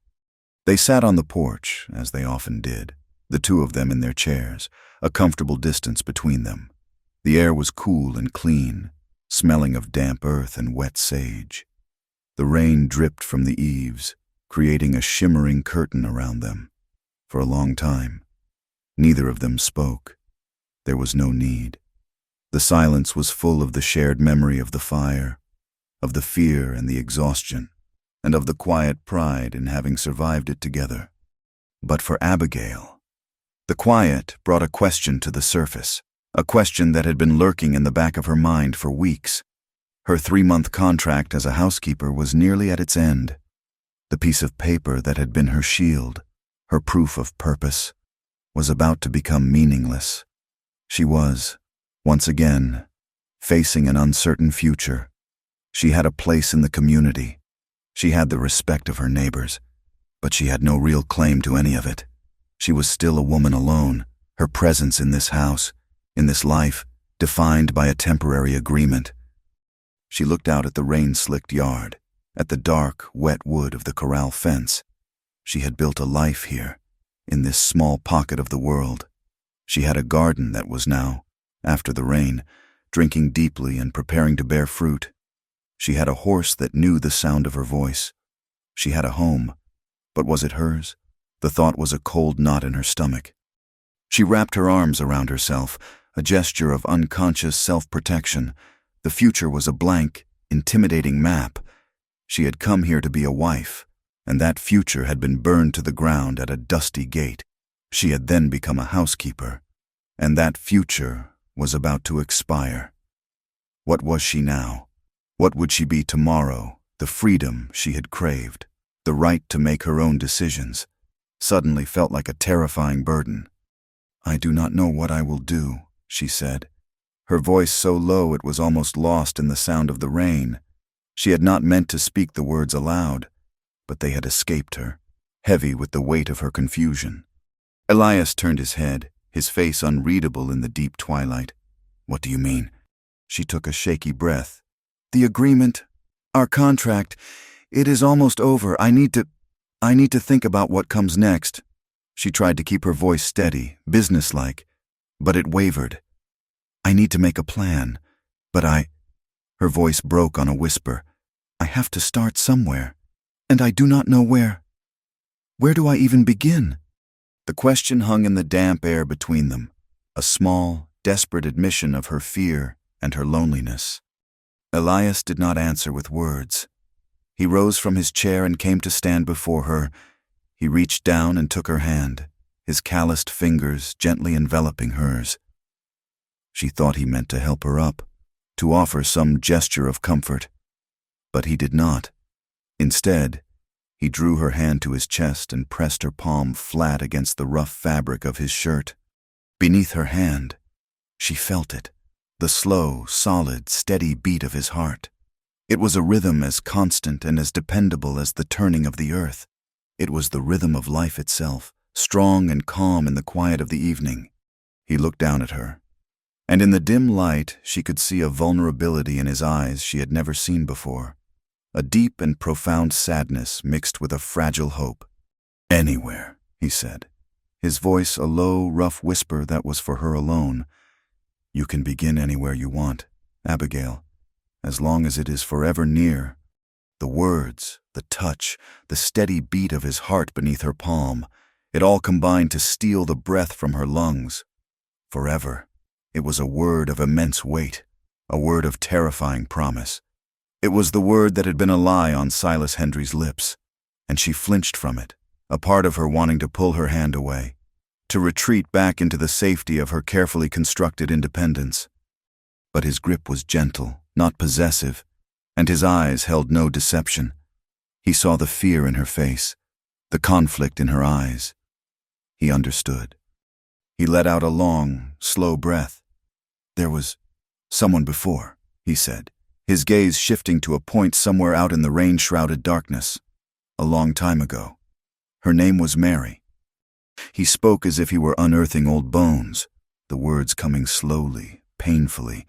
They sat on the porch, as they often did, the two of them in their chairs, a comfortable distance between them. The air was cool and clean, smelling of damp earth and wet sage. The rain dripped from the eaves, creating a shimmering curtain around them. For a long time, neither of them spoke. There was no need. The silence was full of the shared memory of the fire, of the fear and the exhaustion, and of the quiet pride in having survived it together. But for Abigail, the quiet brought a question to the surface, a question that had been lurking in the back of her mind for weeks. Her 3-month contract as a housekeeper was nearly at its end. The piece of paper that had been her shield, her proof of purpose, was about to become meaningless. She was, once again, facing an uncertain future. She had a place in the community. She had the respect of her neighbors, but she had no real claim to any of it. She was still a woman alone, her presence in this house, in this life, defined by a temporary agreement. She looked out at the rain-slicked yard, at the dark, wet wood of the corral fence. She had built a life here, in this small pocket of the world. She had a garden that was now, after the rain, drinking deeply and preparing to bear fruit. She had a horse that knew the sound of her voice. She had a home, but was it hers? The thought was a cold knot in her stomach. She wrapped her arms around herself, a gesture of unconscious self-protection. The future was a blank, intimidating map. She had come here to be a wife, and that future had been burned to the ground at a dusty gate. She had then become a housekeeper, and that future was about to expire. What was she now? What would she be tomorrow? The freedom she had craved, the right to make her own decisions, suddenly felt like a terrifying burden. "I do not know what I will do," she said, her voice so low it was almost lost in the sound of the rain. She had not meant to speak the words aloud, but they had escaped her, heavy with the weight of her confusion. Elias turned his head, his face unreadable in the deep twilight. "What do you mean?" She took a shaky breath. "The agreement, our contract, it is almost over. I need to think about what comes next." She tried to keep her voice steady, businesslike, but it wavered. "I need to make a plan, but Her voice broke on a whisper. "I have to start somewhere, and I do not know where. Where do I even begin?" The question hung in the damp air between them, a small, desperate admission of her fear and her loneliness. Elias did not answer with words. He rose from his chair and came to stand before her. He reached down and took her hand, his calloused fingers gently enveloping hers. She thought he meant to help her up, to offer some gesture of comfort. But he did not. Instead, he drew her hand to his chest and pressed her palm flat against the rough fabric of his shirt. Beneath her hand, she felt it, the slow, solid, steady beat of his heart. It was a rhythm as constant and as dependable as the turning of the earth. It was the rhythm of life itself, strong and calm in the quiet of the evening. He looked down at her, and in the dim light she could see a vulnerability in his eyes she had never seen before, a deep and profound sadness mixed with a fragile hope. "Anywhere," he said, his voice a low, rough whisper that was for her alone. "You can begin anywhere you want, Abigail, as long as it is forever near." The words, the touch, the steady beat of his heart beneath her palm, it all combined to steal the breath from her lungs. Forever. It was a word of immense weight, a word of terrifying promise. It was the word that had been a lie on Silas Hendry's lips, and she flinched from it, a part of her wanting to pull her hand away, to retreat back into the safety of her carefully constructed independence. But his grip was gentle, not possessive, and his eyes held no deception. He saw the fear in her face, the conflict in her eyes. He understood. He let out a long, slow breath. "There was someone before," he said, his gaze shifting to a point somewhere out in the rain-shrouded darkness. "A long time ago. Her name was Mary." He spoke as if he were unearthing old bones, the words coming slowly, painfully.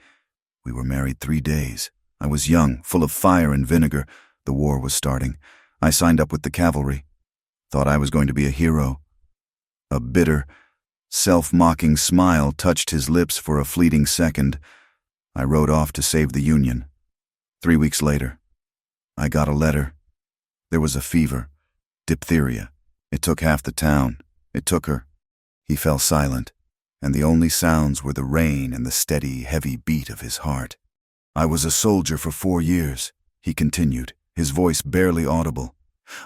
"We were married 3 days. I was young, full of fire and vinegar. The war was starting. I signed up with the cavalry. Thought I was going to be a hero." A bitter, self-mocking smile touched his lips for a fleeting second. "I rode off to save the Union. 3 weeks later, I got a letter. There was a fever, diphtheria. It took half the town. It took her." He fell silent. and the only sounds were the rain and the steady, heavy beat of his heart. "I was a soldier for 4 years," he continued, his voice barely audible.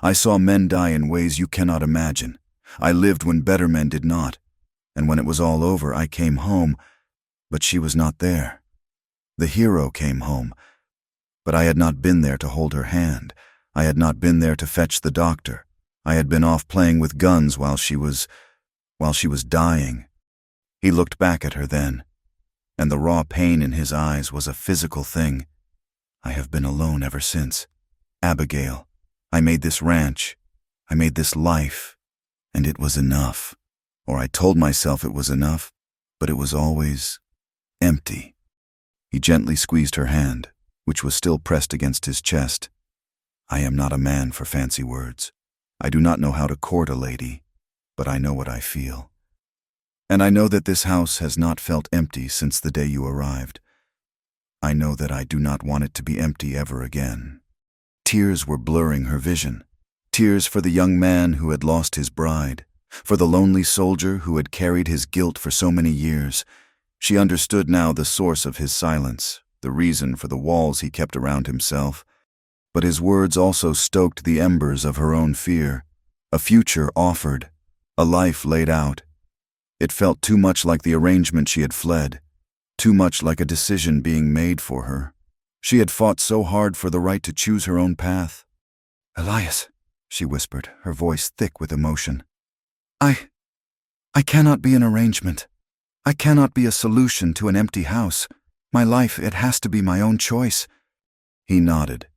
"I saw men die in ways you cannot imagine. I lived when better men did not. And when it was all over, I came home, but she was not there. The hero came home, but I had not been there to hold her hand. I had not been there to fetch the doctor. I had been off playing with guns while she was dying." He looked back at her then, and the raw pain in his eyes was a physical thing. "I have been alone ever since. Abigail, I made this ranch. I made this life, and it was enough. Or I told myself it was enough, but it was always empty." He gently squeezed her hand, which was still pressed against his chest. "I am not a man for fancy words. I do not know how to court a lady, but I know what I feel. And I know that this house has not felt empty since the day you arrived. I know that I do not want it to be empty ever again." Tears were blurring her vision. Tears for the young man who had lost his bride, for the lonely soldier who had carried his guilt for so many years. She understood now the source of his silence, the reason for the walls he kept around himself. But his words also stoked the embers of her own fear. A future offered, a life laid out. It felt too much like the arrangement she had fled, too much like a decision being made for her. She had fought so hard for the right to choose her own path. "Elias," she whispered, her voice thick with emotion. I cannot be an arrangement. I cannot be a solution to an empty house. My life, it has to be my own choice." He nodded,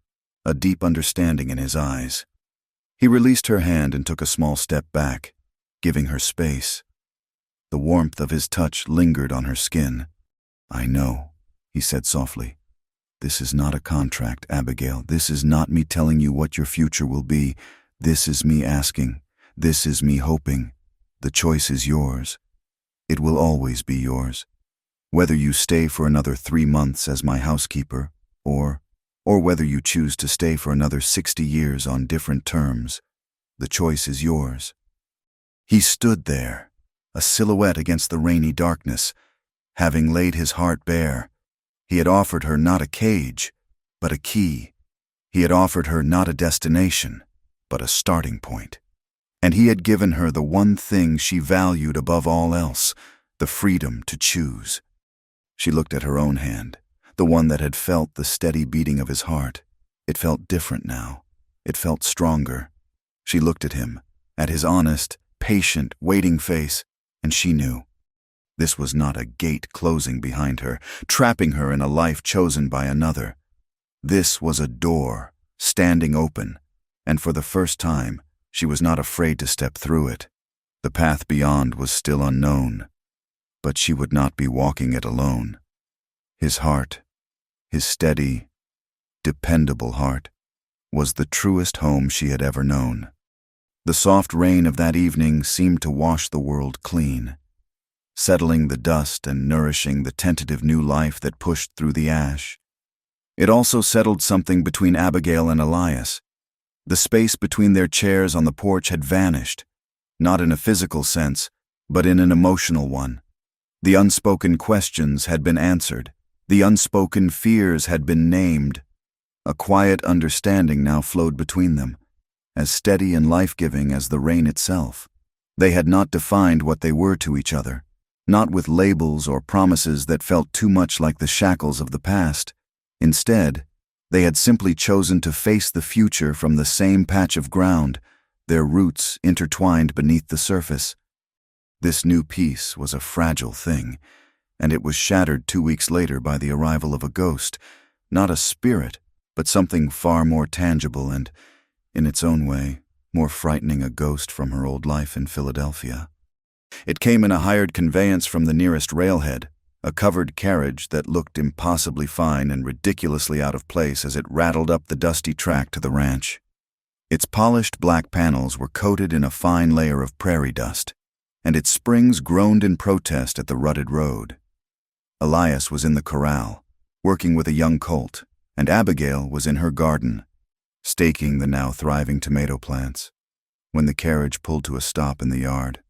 a deep understanding in his eyes. He released her hand and took a small step back, giving her space. The warmth of his touch lingered on her skin. "I know," he said softly. "This is not a contract, Abigail. This is not me telling you what your future will be. This is me asking. This is me hoping. The choice is yours. It will always be yours. Whether you stay for another 3 months as my housekeeper, or whether you choose to stay for another 60 years on different terms, the choice is yours." He stood there, a silhouette against the rainy darkness. Having laid his heart bare, he had offered her not a cage, but a key. He had offered her not a destination, but a starting point. And he had given her the one thing she valued above all else, the freedom to choose. She looked at her own hand, the one that had felt the steady beating of his heart. It felt different now. It felt stronger. She looked at him, at his honest, patient, waiting face, and she knew. This was not a gate closing behind her, trapping her in a life chosen by another. This was a door, standing open, and for the first time, she was not afraid to step through it. The path beyond was still unknown, but she would not be walking it alone. His heart, his steady, dependable heart, was the truest home she had ever known. The soft rain of that evening seemed to wash the world clean, settling the dust and nourishing the tentative new life that pushed through the ash. It also settled something between Abigail and Elias. The space between their chairs on the porch had vanished, not in a physical sense, but in an emotional one. The unspoken questions had been answered. The unspoken fears had been named. A quiet understanding now flowed between them, as steady and life-giving as the rain itself. They had not defined what they were to each other, not with labels or promises that felt too much like the shackles of the past. Instead, they had simply chosen to face the future from the same patch of ground, their roots intertwined beneath the surface. This new peace was a fragile thing, and it was shattered 2 weeks later by the arrival of a ghost, not a spirit, but something far more tangible and, in its own way, more frightening, a ghost from her old life in Philadelphia. It came in a hired conveyance from the nearest railhead, a covered carriage that looked impossibly fine and ridiculously out of place as it rattled up the dusty track to the ranch. Its polished black panels were coated in a fine layer of prairie dust, and its springs groaned in protest at the rutted road. Elias was in the corral, working with a young colt, and Abigail was in her garden, staking the now thriving tomato plants, when the carriage pulled to a stop in the yard.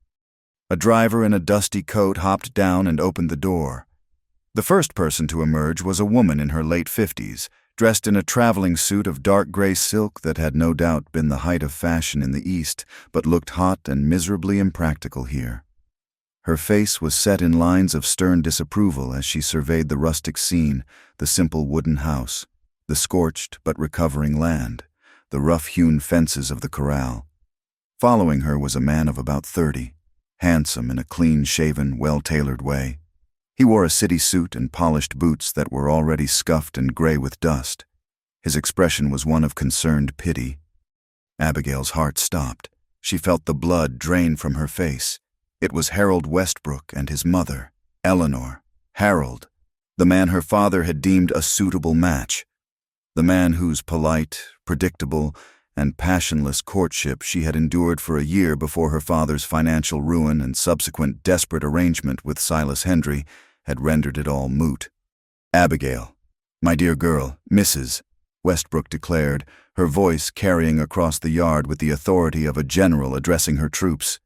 A driver in a dusty coat hopped down and opened the door. The first person to emerge was a woman in her late 50s, dressed in a traveling suit of dark gray silk that had no doubt been the height of fashion in the East, but looked hot and miserably impractical here. Her face was set in lines of stern disapproval as she surveyed the rustic scene, the simple wooden house, the scorched but recovering land, the rough-hewn fences of the corral. Following her was a man of about 30, handsome in a clean-shaven, well-tailored way. He wore a city suit and polished boots that were already scuffed and gray with dust. His expression was one of concerned pity. Abigail's heart stopped. She felt the blood drain from her face. It was Harold Westbrook and his mother, Eleanor. Harold, the man her father had deemed a suitable match. The man whose polite, predictable, and passionless courtship she had endured for a year before her father's financial ruin and subsequent desperate arrangement with Silas Hendry had rendered it all moot. "Abigail, my dear girl, Mrs." Westbrook declared, her voice carrying across the yard with the authority of a general addressing her troops.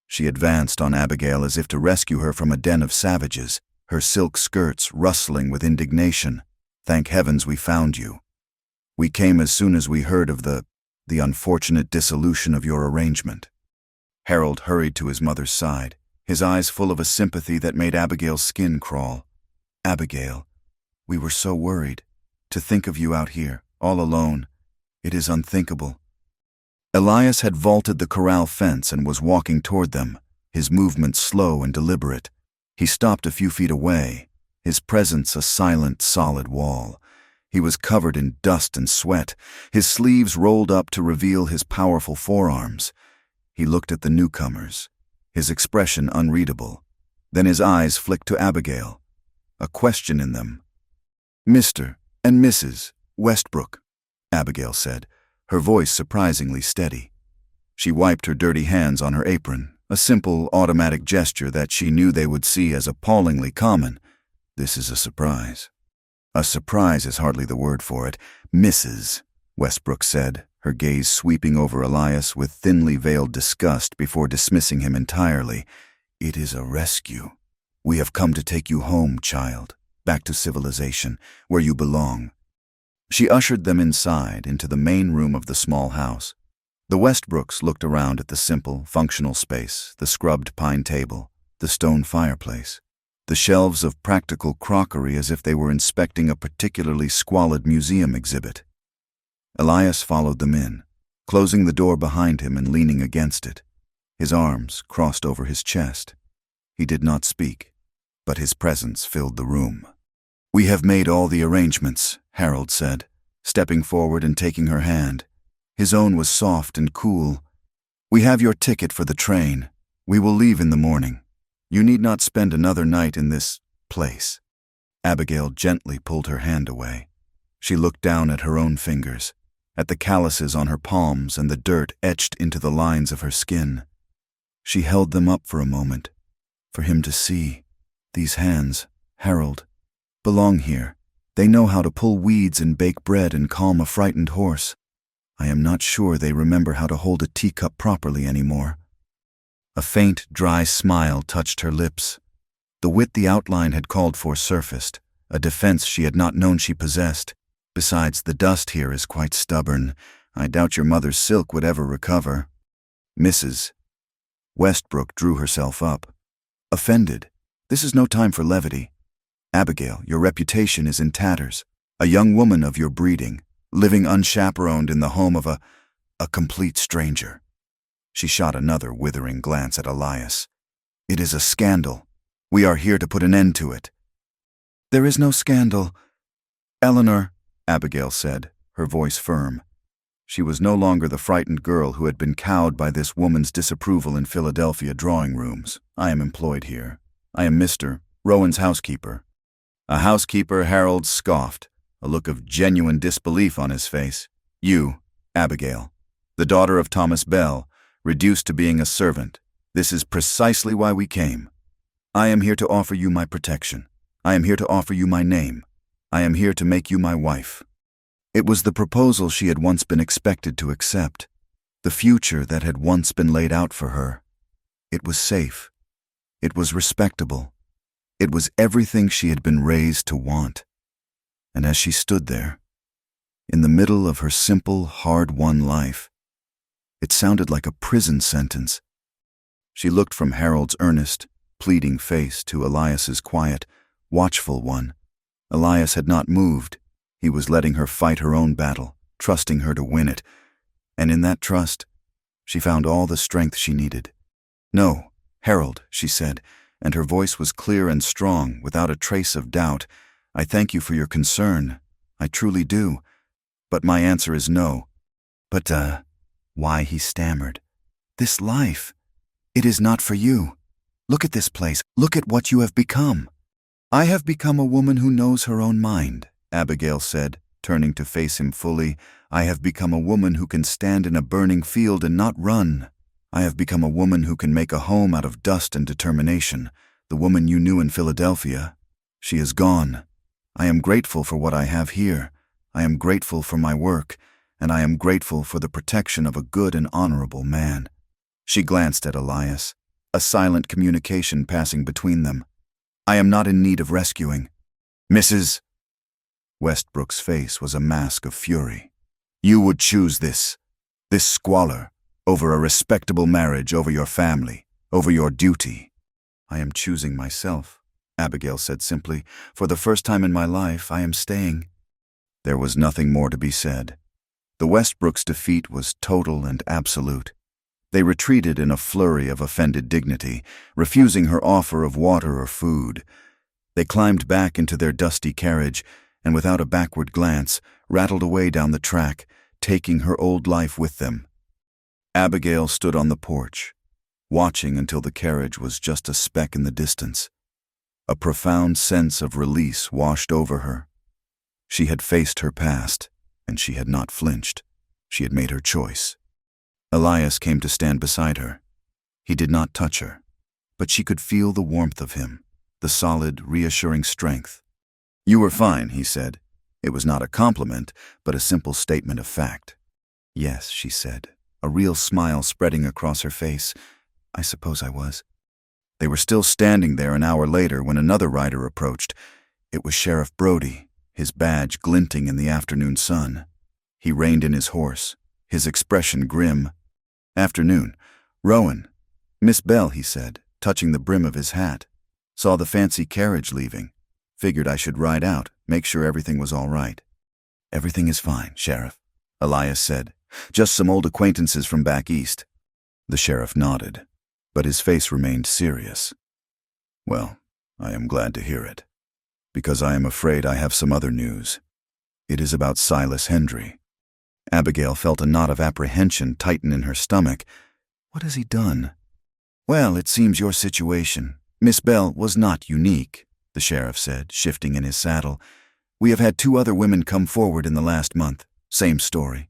She advanced on Abigail as if to rescue her from a den of savages, her silk skirts rustling with indignation. "Thank heavens we found you. We came as soon as we heard of the unfortunate dissolution of your arrangement." Harold hurried to his mother's side, his eyes full of a sympathy that made Abigail's skin crawl. "Abigail, we were so worried. To think of you out here, all alone. It is unthinkable." Elias had vaulted the corral fence and was walking toward them, his movements slow and deliberate. He stopped a few feet away, his presence a silent, solid wall. He was covered in dust and sweat, his sleeves rolled up to reveal his powerful forearms. He looked at the newcomers, his expression unreadable. Then his eyes flicked to Abigail, a question in them. "Mr. and Mrs. Westbrook," Abigail said, her voice surprisingly steady. She wiped her dirty hands on her apron, a simple, automatic gesture that she knew they would see as appallingly common. "This is a surprise." "A surprise is hardly the word for it. Mrs." Westbrook said, her gaze sweeping over Elias with thinly veiled disgust before dismissing him entirely. "It is a rescue. We have come to take you home, child, back to civilization, where you belong." She ushered them inside, into the main room of the small house. The Westbrooks looked around at the simple, functional space, the scrubbed pine table, the stone fireplace, the shelves of practical crockery as if they were inspecting a particularly squalid museum exhibit. Elias followed them in, closing the door behind him and leaning against it, his arms crossed over his chest. He did not speak, but his presence filled the room. "We have made all the arrangements," Harold said, stepping forward and taking her hand. His own was soft and cool. "We have your ticket for the train. We will leave in the morning. You need not spend another night in this place." Abigail gently pulled her hand away. She looked down at her own fingers, at the calluses on her palms and the dirt etched into the lines of her skin. She held them up for a moment, for him to see. "These hands, Harold, belong here. They know how to pull weeds and bake bread and calm a frightened horse. I am not sure they remember how to hold a teacup properly anymore." A faint, dry smile touched her lips. The wit the outline had called for surfaced, a defense she had not known she possessed. "Besides, the dust here is quite stubborn. I doubt your mother's silk would ever recover." "Mrs." Westbrook drew herself up. "Offended. This is no time for levity. Abigail, your reputation is in tatters. A young woman of your breeding, living unchaperoned in the home of a complete stranger." She shot another withering glance at Elias. "It is a scandal. We are here to put an end to it." "There is no scandal." "Eleanor," Abigail said, her voice firm. She was no longer the frightened girl who had been cowed by this woman's disapproval in Philadelphia drawing rooms. "I am employed here. I am Mr. Rowan's housekeeper." A housekeeper, Harold scoffed, a look of genuine disbelief on his face. "You, Abigail, the daughter of Thomas Bell, reduced to being a servant. This is precisely why we came. I am here to offer you my protection. I am here to offer you my name. I am here to make you my wife." It was the proposal she had once been expected to accept, the future that had once been laid out for her. It was safe, It was respectable. It was everything she had been raised to want. And as she stood there, in the middle of her simple, hard-won life, it sounded like a prison sentence. She looked from Harold's earnest, pleading face to Elias's quiet, watchful one. Elias had not moved. He was letting her fight her own battle, trusting her to win it. And in that trust, she found all the strength she needed. "No, Harold," she said, and her voice was clear and strong, without a trace of doubt. "I thank you for your concern. I truly do. But my answer is no." "But, why?" he stammered. "This life, it is not for you. Look at this place. Look at what you have become." "I have become a woman who knows her own mind," Abigail said, turning to face him fully. "I have become a woman who can stand in a burning field and not run. I have become a woman who can make a home out of dust and determination. The woman you knew in Philadelphia, she is gone. I am grateful for what I have here. I am grateful for my work, and I am grateful for the protection of a good and honorable man." She glanced at Elias, a silent communication passing between them. "I am not in need of rescuing. Mrs. Westbrook's face was a mask of fury. "You would choose this squalor, over a respectable marriage, over your family, over your duty." "I am choosing myself," Abigail said simply. "For the first time in my life, I am staying." There was nothing more to be said. The Westbrooks' defeat was total and absolute. They retreated in a flurry of offended dignity, refusing her offer of water or food. They climbed back into their dusty carriage, and without a backward glance, rattled away down the track, taking her old life with them. Abigail stood on the porch, watching until the carriage was just a speck in the distance. A profound sense of release washed over her. She had faced her past, and she had not flinched. She had made her choice. Elias came to stand beside her. He did not touch her, but she could feel the warmth of him, the solid, reassuring strength. "You were fine," he said. It was not a compliment, but a simple statement of fact. "Yes," she said, a real smile spreading across her face. "I suppose I was." They were still standing there an hour later when another rider approached. It was Sheriff Brody, his badge glinting in the afternoon sun. He reined in his horse, his expression grim. "Afternoon. Rowan." "Miss Bell," he said, touching the brim of his hat. "Saw the fancy carriage leaving. Figured I should ride out, make sure everything was all right." "Everything is fine, Sheriff," Elias said. "Just some old acquaintances from back east." The sheriff nodded, but his face remained serious. "Well, I am glad to hear it, because I am afraid I have some other news. It is about Silas Hendry." Abigail felt a knot of apprehension tighten in her stomach. "What has he done?" "Well, it seems your situation, Miss Bell, was not unique," the sheriff said, shifting in his saddle. "We have had 2 other women come forward in the last month. Same story.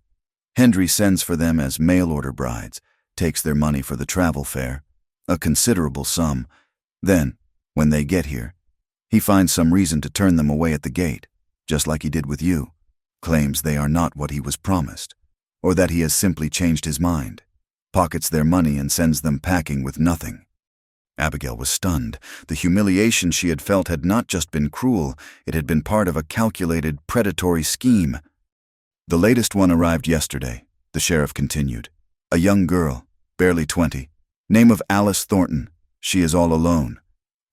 Hendry sends for them as mail-order brides, takes their money for the travel fare, a considerable sum. Then, when they get here, he finds some reason to turn them away at the gate, just like he did with you. Claims they are not what he was promised, or that he has simply changed his mind, pockets their money and sends them packing with nothing." Abigail was stunned. The humiliation she had felt had not just been cruel, it had been part of a calculated, predatory scheme. "The latest one arrived yesterday," the sheriff continued. "A young girl, barely 20. Name of Alice Thornton. She is all alone.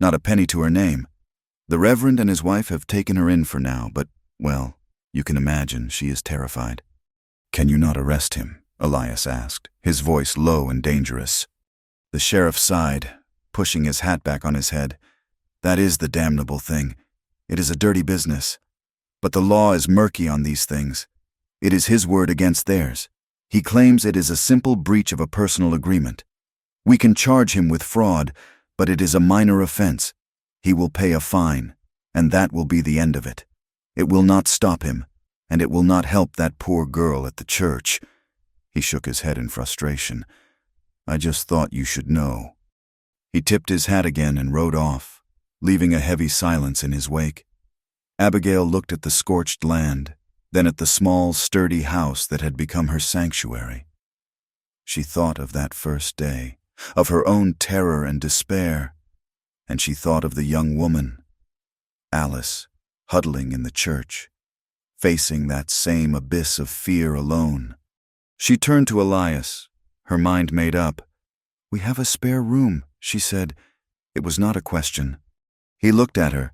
Not a penny to her name. The Reverend and his wife have taken her in for now, but, well, you can imagine she is terrified." "Can you not arrest him?" Elias asked, his voice low and dangerous. The sheriff sighed, pushing his hat back on his head. "That is the damnable thing. It is a dirty business. But the law is murky on these things. It is his word against theirs. He claims it is a simple breach of a personal agreement. We can charge him with fraud, but it is a minor offense. He will pay a fine, and that will be the end of it. It will not stop him, and it will not help that poor girl at the church." He shook his head in frustration. "I just thought you should know." He tipped his hat again and rode off, leaving a heavy silence in his wake. Abigail looked at the scorched land, then at the small, sturdy house that had become her sanctuary. She thought of that first day, of her own terror and despair, and she thought of the young woman, Alice, huddling in the church, facing that same abyss of fear alone. She turned to Elias, her mind made up. "We have a spare room," she said. It was not a question. He looked at her,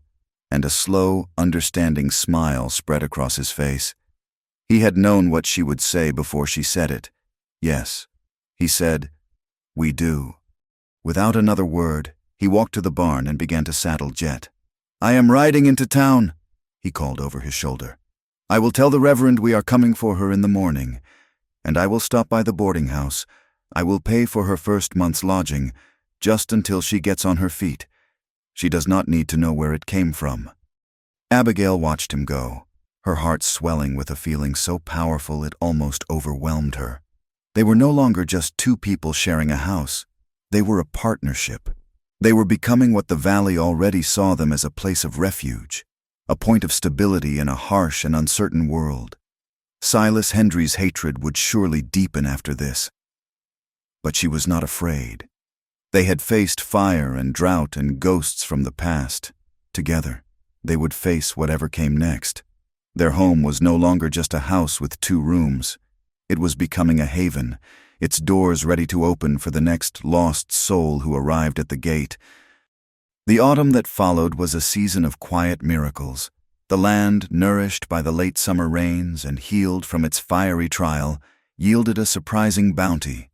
and a slow, understanding smile spread across his face. He had known what she would say before she said it. "Yes," he said, "we do." Without another word, he walked to the barn and began to saddle Jet. "I am riding into town," he called over his shoulder. "I will tell the Reverend we are coming for her in the morning, and I will stop by the boarding house. I will pay for her first month's lodging, just until she gets on her feet. She does not need to know where it came from." Abigail watched him go, her heart swelling with a feeling so powerful it almost overwhelmed her. They were no longer just two people sharing a house. They were a partnership. They were becoming what the valley already saw them as: a place of refuge, a point of stability in a harsh and uncertain world. Silas Hendry's hatred would surely deepen after this. But she was not afraid. They had faced fire and drought and ghosts from the past. Together, they would face whatever came next. Their home was no longer just a house with 2 rooms. It was becoming a haven, its doors ready to open for the next lost soul who arrived at the gate. The autumn that followed was a season of quiet miracles. The land, nourished by the late summer rains and healed from its fiery trial, yielded a surprising bounty.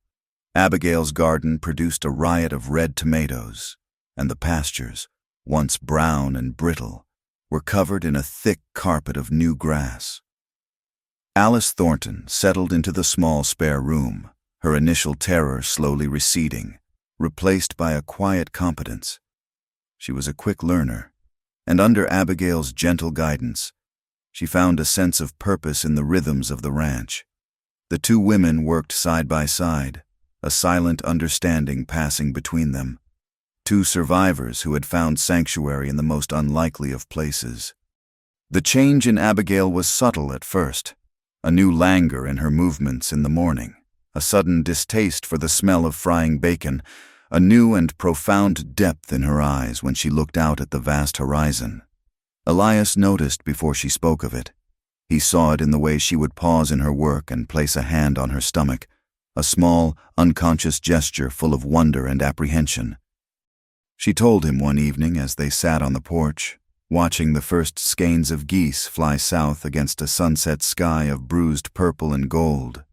Abigail's garden produced a riot of red tomatoes, and the pastures, once brown and brittle, were covered in a thick carpet of new grass. Alice Thornton settled into the small spare room, her initial terror slowly receding, replaced by a quiet competence. She was a quick learner, and under Abigail's gentle guidance, she found a sense of purpose in the rhythms of the ranch. The 2 women worked side by side, a silent understanding passing between them. 2 survivors who had found sanctuary in the most unlikely of places. The change in Abigail was subtle at first. A new languor in her movements in the morning, a sudden distaste for the smell of frying bacon, a new and profound depth in her eyes when she looked out at the vast horizon. Elias noticed before she spoke of it. He saw it in the way she would pause in her work and place a hand on her stomach, a small, unconscious gesture full of wonder and apprehension. She told him one evening as they sat on the porch, watching the first skeins of geese fly south against a sunset sky of bruised purple and gold.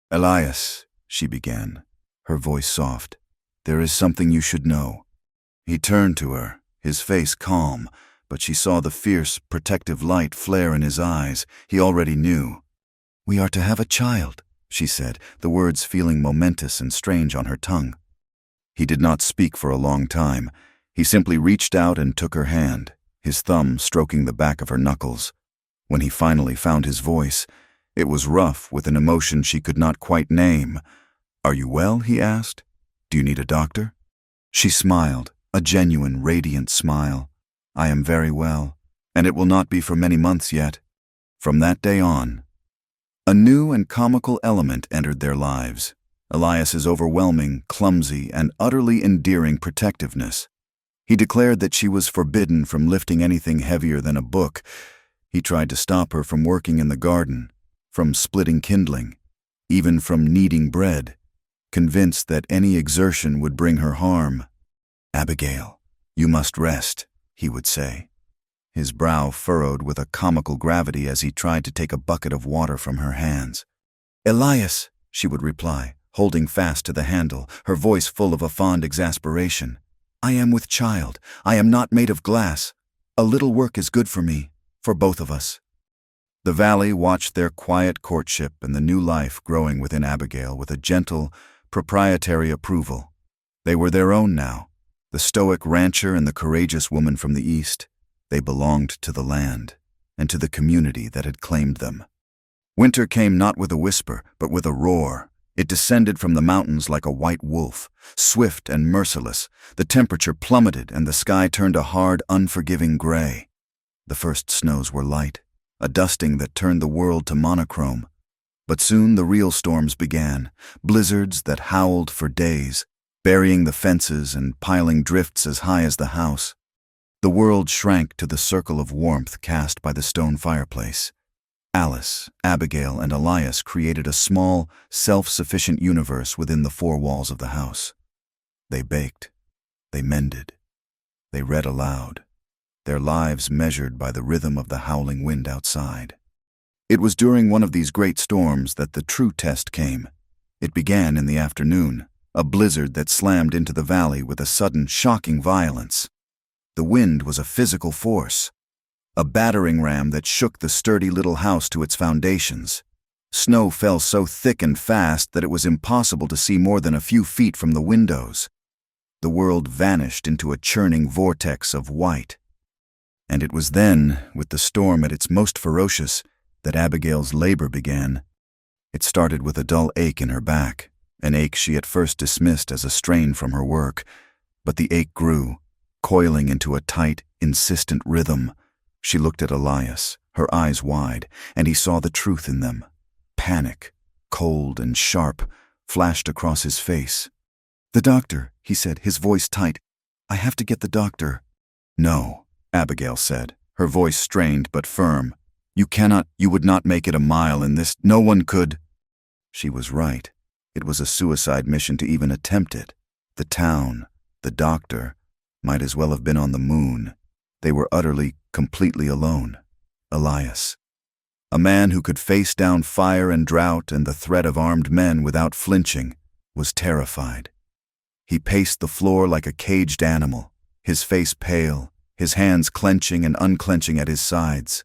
"Elias," she began, her voice soft, "there is something you should know." He turned to her, his face calm, but she saw the fierce, protective light flare in his eyes. He already knew. "We are to have a child," she said, the words feeling momentous and strange on her tongue. He did not speak for a long time. He simply reached out and took her hand, his thumb stroking the back of her knuckles. When he finally found his voice, it was rough with an emotion she could not quite name. "Are you well?" he asked. "Do you need a doctor?" She smiled, a genuine, radiant smile. "I am very well, and it will not be for many months yet." From that day on, a new and comical element entered their lives. Elias's overwhelming, clumsy, and utterly endearing protectiveness. He declared that she was forbidden from lifting anything heavier than a book. He tried to stop her from working in the garden, from splitting kindling, even from kneading bread, convinced that any exertion would bring her harm. "Abigail, you must rest," he would say. His brow furrowed with a comical gravity as he tried to take a bucket of water from her hands. "Elias," she would reply, holding fast to the handle, her voice full of a fond exasperation. "I am with child. I am not made of glass. A little work is good for me, for both of us." The valley watched their quiet courtship and the new life growing within Abigail with a gentle, proprietary approval. They were their own now, the stoic rancher and the courageous woman from the east. They belonged to the land and to the community that had claimed them. Winter came not with a whisper, but with a roar. It descended from the mountains like a white wolf, swift and merciless. The temperature plummeted and the sky turned a hard, unforgiving gray. The first snows were light, a dusting that turned the world to monochrome. But soon the real storms began, blizzards that howled for days. burying the fences and piling drifts as high as the house. The world shrank to the circle of warmth cast by the stone fireplace. Alice, Abigail, and Elias created a small, self-sufficient universe within the four walls of the house. They baked. They mended. They read aloud, their lives measured by the rhythm of the howling wind outside. It was during one of these great storms that the true test came. It began in the afternoon, a blizzard that slammed into the valley with a sudden, shocking violence. The wind was a physical force, a battering ram that shook the sturdy little house to its foundations. Snow fell so thick and fast that it was impossible to see more than a few feet from the windows. The world vanished into a churning vortex of white. And it was then, with the storm at its most ferocious, that Abigail's labor began. It started with a dull ache in her back, an ache she at first dismissed as a strain from her work. But the ache grew, coiling into a tight, insistent rhythm. She looked at Elias, her eyes wide, and he saw the truth in them. Panic, cold and sharp, flashed across his face. "The doctor," he said, his voice tight. "I have to get the doctor." "No," Abigail said, her voice strained but firm. You would not make it a mile in this. No one could." She was right. It was a suicide mission to even attempt it. The town, the doctor, might as well have been on the moon. They were utterly, completely alone. Elias, a man who could face down fire and drought and the threat of armed men without flinching, was terrified. He paced the floor like a caged animal, his face pale, his hands clenching and unclenching at his sides.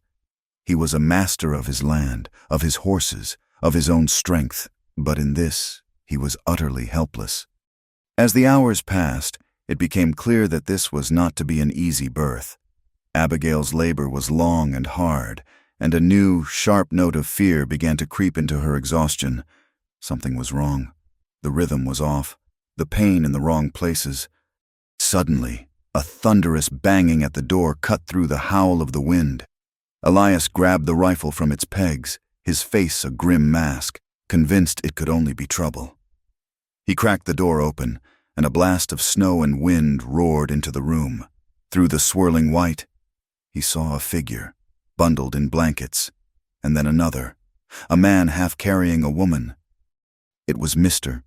He was a master of his land, of his horses, of his own strength, but in this, he was utterly helpless. As the hours passed, it became clear that this was not to be an easy birth. Abigail's labor was long and hard, and a new, sharp note of fear began to creep into her exhaustion. Something was wrong. The rhythm was off, the pain in the wrong places. Suddenly, a thunderous banging at the door cut through the howl of the wind. Elias grabbed the rifle from its pegs, his face a grim mask, convinced it could only be trouble. He cracked the door open, and a blast of snow and wind roared into the room. Through the swirling white, he saw a figure, bundled in blankets, and then another, a man half carrying a woman. It was Mr.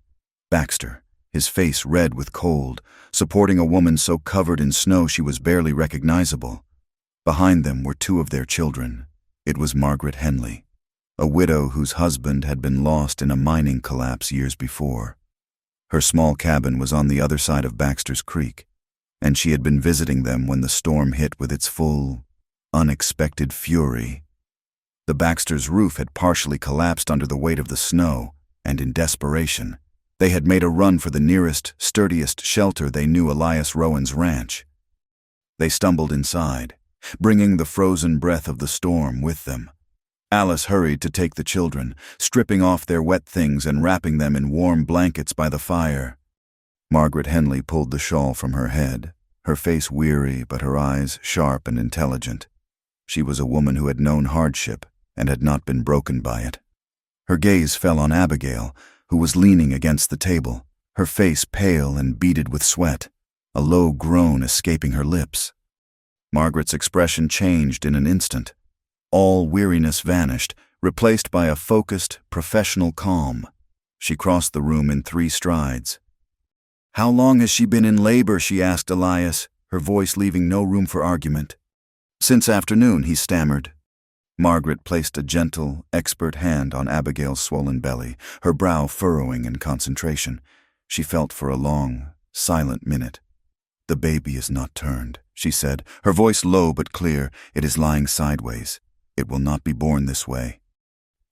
Baxter, his face red with cold, supporting a woman so covered in snow she was barely recognizable. Behind them were two of their children. It was Margaret Henley, a widow whose husband had been lost in a mining collapse years before. Her small cabin was on the other side of Baxter's Creek, and she had been visiting them when the storm hit with its full, unexpected fury. The Baxters' roof had partially collapsed under the weight of the snow, and in desperation, they had made a run for the nearest, sturdiest shelter they knew, Elias Rowan's ranch. They stumbled inside, bringing the frozen breath of the storm with them. Alice hurried to take the children, stripping off their wet things and wrapping them in warm blankets by the fire. Margaret Henley pulled the shawl from her head, her face weary but her eyes sharp and intelligent. She was a woman who had known hardship and had not been broken by it. Her gaze fell on Abigail, who was leaning against the table, her face pale and beaded with sweat, a low groan escaping her lips. Margaret's expression changed in an instant. All weariness vanished, replaced by a focused, professional calm. She crossed the room in 3 strides. "How long has she been in labor?" she asked Elias, her voice leaving no room for argument. "Since afternoon," he stammered. Margaret placed a gentle, expert hand on Abigail's swollen belly, her brow furrowing in concentration. She felt for a long, silent minute. "The baby is not turned," she said, her voice low but clear. "It is lying sideways. It will not be born this way."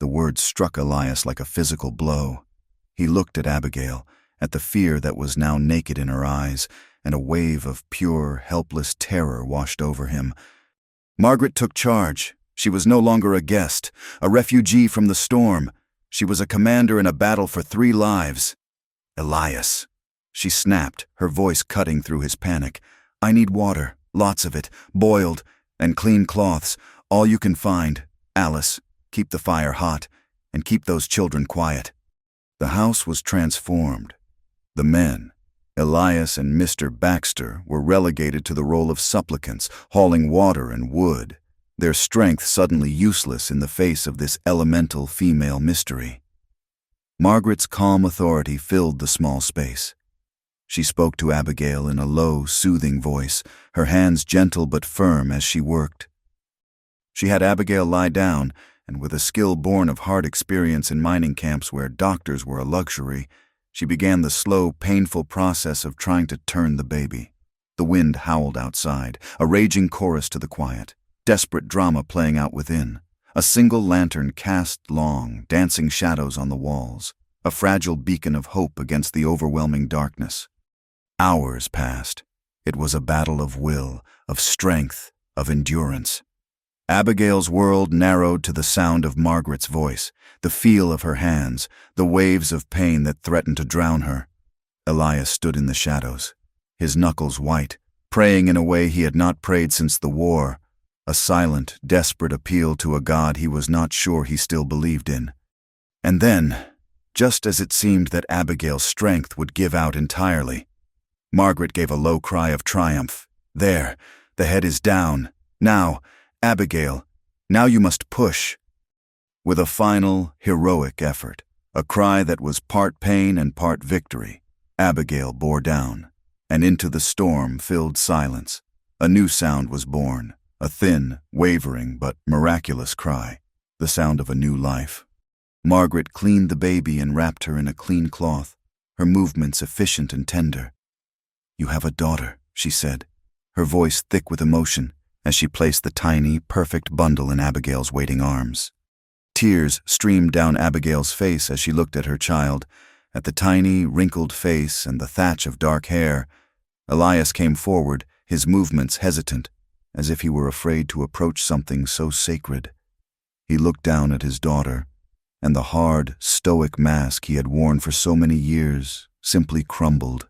The words struck Elias like a physical blow. He looked at Abigail, at the fear that was now naked in her eyes, and a wave of pure, helpless terror washed over him. Margaret took charge. She was no longer a guest, a refugee from the storm. She was a commander in a battle for 3 lives. "Elias," she snapped, her voice cutting through his panic. "I need water, lots of it, boiled, and clean cloths, all you can find. Alice, keep the fire hot, and keep those children quiet." The house was transformed. The men, Elias and Mr. Baxter were relegated to the role of supplicants, hauling water and wood, their strength suddenly useless in the face of this elemental female mystery. Margaret's calm authority filled the small space. She spoke to Abigail in a low, soothing voice, her hands gentle but firm as she worked. She had Abigail lie down, and with a skill born of hard experience in mining camps where doctors were a luxury, she began the slow, painful process of trying to turn the baby. The wind howled outside, a raging chorus to the quiet, desperate drama playing out within. A single lantern cast long, dancing shadows on the walls, a fragile beacon of hope against the overwhelming darkness. Hours passed. It was a battle of will, of strength, of endurance. Abigail's world narrowed to the sound of Margaret's voice, the feel of her hands, the waves of pain that threatened to drown her. Elias stood in the shadows, his knuckles white, praying in a way he had not prayed since the war, a silent, desperate appeal to a God he was not sure he still believed in. And then, just as it seemed that Abigail's strength would give out entirely, Margaret gave a low cry of triumph. There, the head is down. Now, Abigail, now you must push. With a final, heroic effort, a cry that was part pain and part victory, Abigail bore down, and into the storm-filled silence, a new sound was born, a thin, wavering but miraculous cry, the sound of a new life. Margaret cleaned the baby and wrapped her in a clean cloth, her movements efficient and tender. "You have a daughter," she said, her voice thick with emotion, as she placed the tiny, perfect bundle in Abigail's waiting arms. Tears streamed down Abigail's face as she looked at her child, at the tiny, wrinkled face and the thatch of dark hair. Elias came forward, his movements hesitant, as if he were afraid to approach something so sacred. He looked down at his daughter, and the hard, stoic mask he had worn for so many years simply crumbled.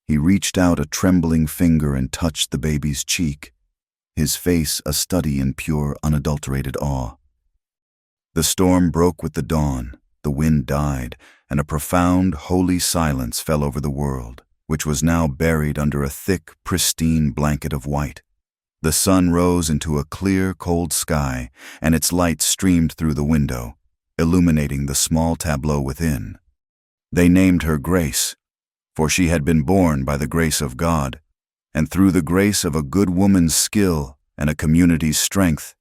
He reached out a trembling finger and touched the baby's cheek, his face a study in pure, unadulterated awe. The storm broke with the dawn, the wind died, and a profound, holy silence fell over the world, which was now buried under a thick, pristine blanket of white. The sun rose into a clear, cold sky, and its light streamed through the window, illuminating the small tableau within. They named her Grace, for she had been born by the grace of God, and through the grace of a good woman's skill and a community's strength.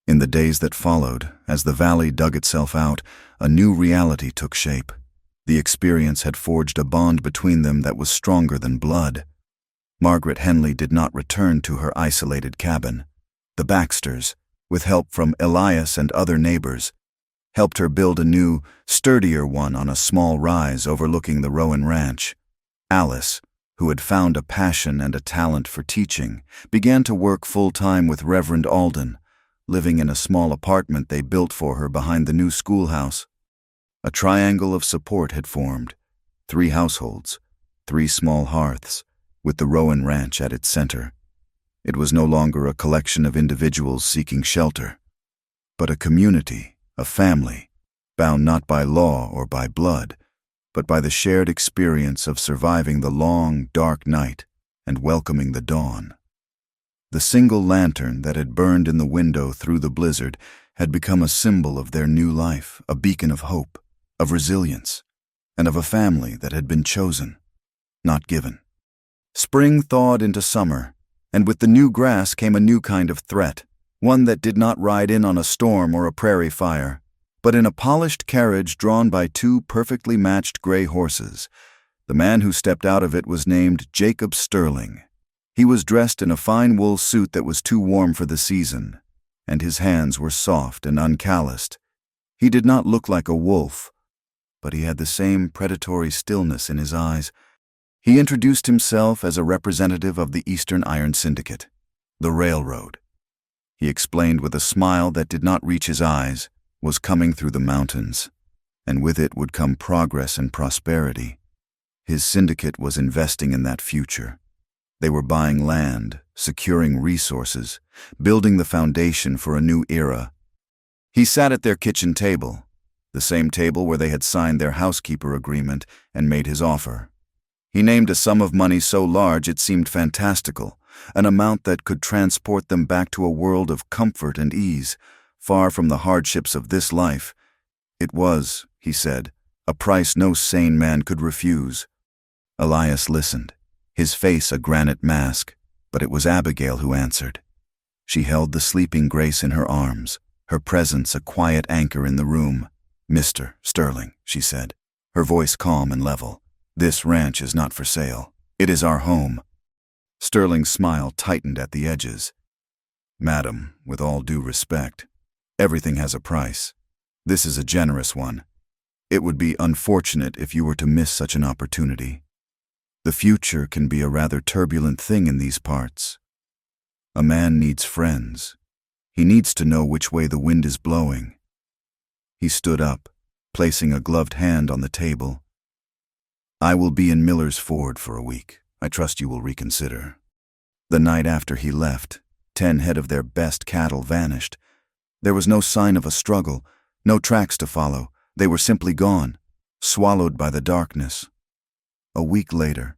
In the days that followed, as the valley dug itself out, a new reality took shape. The experience had forged a bond between them that was stronger than blood. Margaret Henley did not return to her isolated cabin. The Baxters, with help from Elias and other neighbors, helped her build a new, sturdier one on a small rise overlooking the Rowan Ranch. Alice, who had found a passion and a talent for teaching, began to work full-time with Reverend Alden, living in a small apartment they built for her behind the new schoolhouse. A triangle of support had formed, 3 households, 3 small hearths, with the Rowan Ranch at its center. It was no longer a collection of individuals seeking shelter, but a community, a family, bound not by law or by blood, but by the shared experience of surviving the long, dark night and welcoming the dawn. The single lantern that had burned in the window through the blizzard had become a symbol of their new life, a beacon of hope, of resilience, and of a family that had been chosen, not given. Spring thawed into summer, and with the new grass came a new kind of threat, one that did not ride in on a storm or a prairie fire, but in a polished carriage drawn by 2 perfectly matched gray horses. The man who stepped out of it was named Jacob Sterling. He was dressed in a fine wool suit that was too warm for the season, and his hands were soft and uncalloused. He did not look like a wolf, but he had the same predatory stillness in his eyes. He introduced himself as a representative of the Eastern Iron Syndicate, the railroad. He explained with a smile that did not reach his eyes, was coming through the mountains, and with it would come progress and prosperity. His syndicate was investing in that future. They were buying land, securing resources, building the foundation for a new era. He sat at their kitchen table, the same table where they had signed their housekeeper agreement and made his offer. He named a sum of money so large it seemed fantastical, an amount that could transport them back to a world of comfort and ease, far from the hardships of this life. It was, he said, a price no sane man could refuse. Elias listened, his face a granite mask, but it was Abigail who answered. She held the sleeping Grace in her arms, her presence a quiet anchor in the room. "Mr. Sterling," she said, her voice calm and level, "this ranch is not for sale. It is our home." Sterling's smile tightened at the edges. "Madam, with all due respect, everything has a price. This is a generous one. It would be unfortunate if you were to miss such an opportunity. The future can be a rather turbulent thing in these parts. A man needs friends. He needs to know which way the wind is blowing." He stood up, placing a gloved hand on the table. "I will be in Miller's Ford for a week. I trust you will reconsider." The night after he left, 10 head of their best cattle vanished. There was no sign of a struggle, no tracks to follow. They were simply gone, swallowed by the darkness. A week later,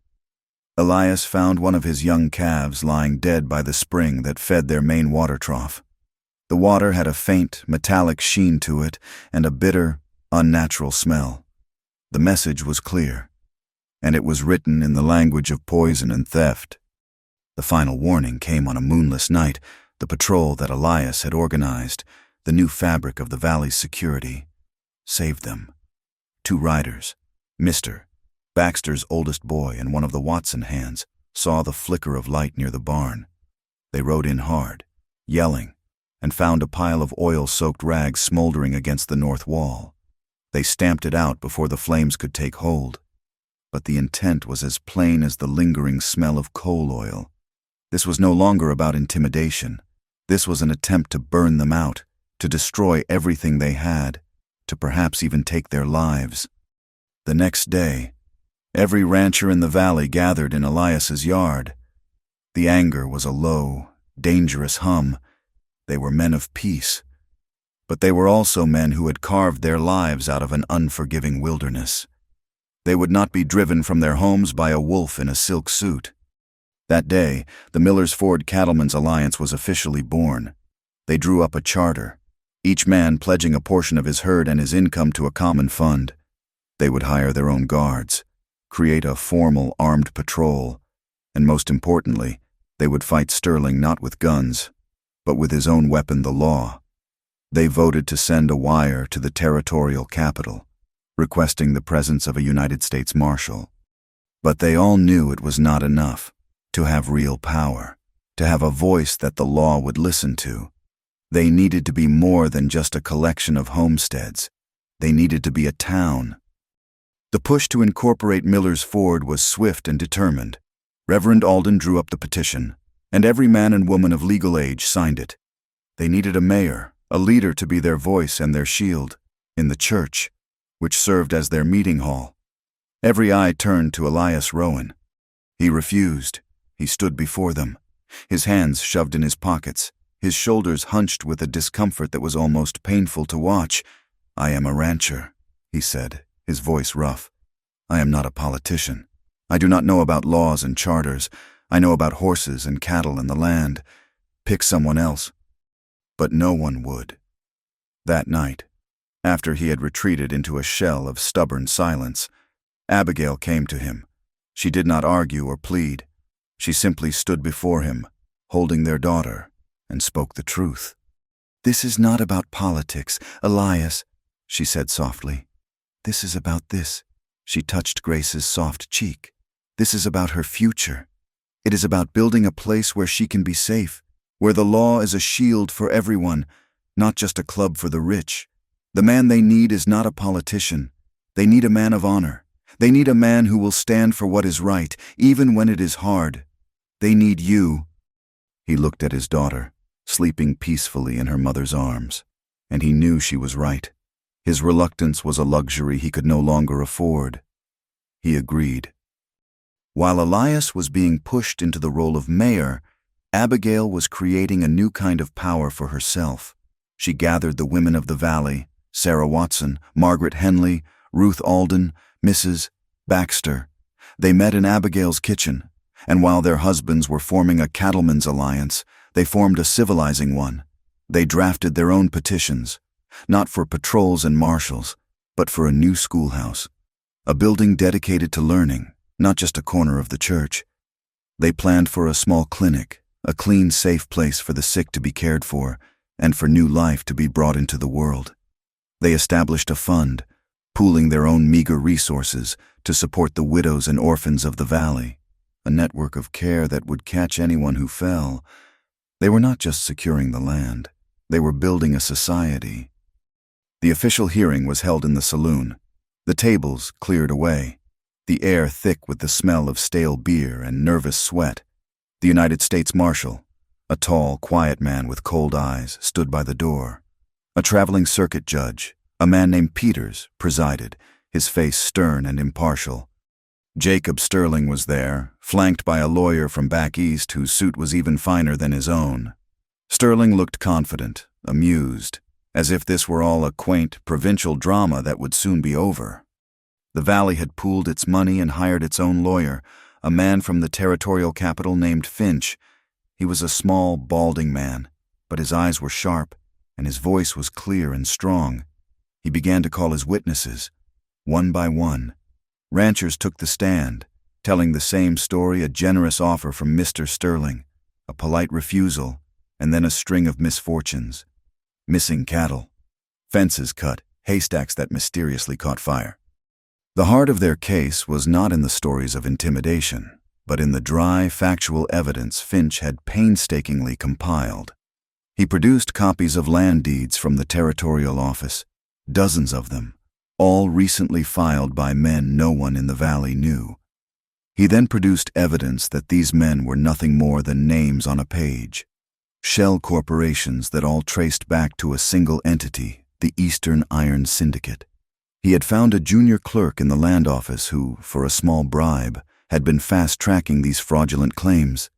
Elias found one of his young calves lying dead by the spring that fed their main water trough. The water had a faint, metallic sheen to it and a bitter, unnatural smell. The message was clear, and it was written in the language of poison and theft. The final warning came on a moonless night, the patrol that Elias had organized, the new fabric of the valley's security, saved them. 2 riders, Mr. Baxter's oldest boy and one of the Watson hands, saw the flicker of light near the barn. They rode in hard, yelling, and found a pile of oil-soaked rags smoldering against the north wall. They stamped it out before the flames could take hold. But the intent was as plain as the lingering smell of coal oil. This was no longer about intimidation. This was an attempt to burn them out, to destroy everything they had, to perhaps even take their lives. The next day, every rancher in the valley gathered in Elias's yard. The anger was a low, dangerous hum. They were men of peace. But they were also men who had carved their lives out of an unforgiving wilderness. They would not be driven from their homes by a wolf in a silk suit. That day, the Miller's Ford Cattlemen's Alliance was officially born. They drew up a charter, each man pledging a portion of his herd and his income to a common fund. They would hire their own guards, create a formal armed patrol, and most importantly, they would fight Sterling not with guns, but with his own weapon, the law. They voted to send a wire to the territorial capital, requesting the presence of a United States Marshal. But they all knew it was not enough to have real power, to have a voice that the law would listen to. They needed to be more than just a collection of homesteads. They needed to be a town. The push to incorporate Miller's Ford was swift and determined. Reverend Alden drew up the petition, and every man and woman of legal age signed it. They needed a mayor, a leader to be their voice and their shield, in the church, which served as their meeting hall. Every eye turned to Elias Rowan. He refused. He stood before them, his hands shoved in his pockets, his shoulders hunched with a discomfort that was almost painful to watch. "I am a rancher," he said, his voice rough. "I am not a politician. I do not know about laws and charters. I know about horses and cattle and the land. Pick someone else." But no one would. That night, after he had retreated into a shell of stubborn silence, Abigail came to him. She did not argue or plead. She simply stood before him, holding their daughter, and spoke the truth. "This is not about politics, Elias," she said softly. "This is about this." She touched Grace's soft cheek. "This is about her future. It is about building a place where she can be safe, where the law is a shield for everyone, not just a club for the rich. The man they need is not a politician. They need a man of honor. They need a man who will stand for what is right, even when it is hard. They need you." He looked at his daughter, sleeping peacefully in her mother's arms, and he knew she was right. His reluctance was a luxury he could no longer afford. He agreed. While Elias was being pushed into the role of mayor, Abigail was creating a new kind of power for herself. She gathered the women of the valley, Sarah Watson, Margaret Henley, Ruth Alden, Mrs. Baxter. They met in Abigail's kitchen, and while their husbands were forming a cattlemen's alliance, they formed a civilizing one. They drafted their own petitions, not for patrols and marshals, but for a new schoolhouse, a building dedicated to learning, not just a corner of the church. They planned for a small clinic, a clean, safe place for the sick to be cared for, and for new life to be brought into the world. They established a fund, pooling their own meager resources to support the widows and orphans of the valley, a network of care that would catch anyone who fell. They were not just securing the land, they were building a society. The official hearing was held in the saloon, the tables cleared away, the air thick with the smell of stale beer and nervous sweat. The United States Marshal, a tall, quiet man with cold eyes, stood by the door. A traveling circuit judge, a man named Peters, presided, his face stern and impartial. Jacob Sterling was there, flanked by a lawyer from back east whose suit was even finer than his own. Sterling looked confident, amused, as if this were all a quaint, provincial drama that would soon be over. The valley had pooled its money and hired its own lawyer, a man from the territorial capital named Finch. He was a small, balding man, but his eyes were sharp, and his voice was clear and strong. He began to call his witnesses, one by one. Ranchers took the stand, telling the same story: a generous offer from Mr. Sterling, a polite refusal, and then a string of misfortunes. Missing cattle, fences cut, haystacks that mysteriously caught fire. The heart of their case was not in the stories of intimidation, but in the dry, factual evidence Finch had painstakingly compiled. He produced copies of land deeds from the territorial office, dozens of them, all recently filed by men no one in the valley knew. He then produced evidence that these men were nothing more than names on a page, shell corporations that all traced back to a single entity, the Eastern Iron Syndicate. He had found a junior clerk in the land office who, for a small bribe, had been fast-tracking these fraudulent claims.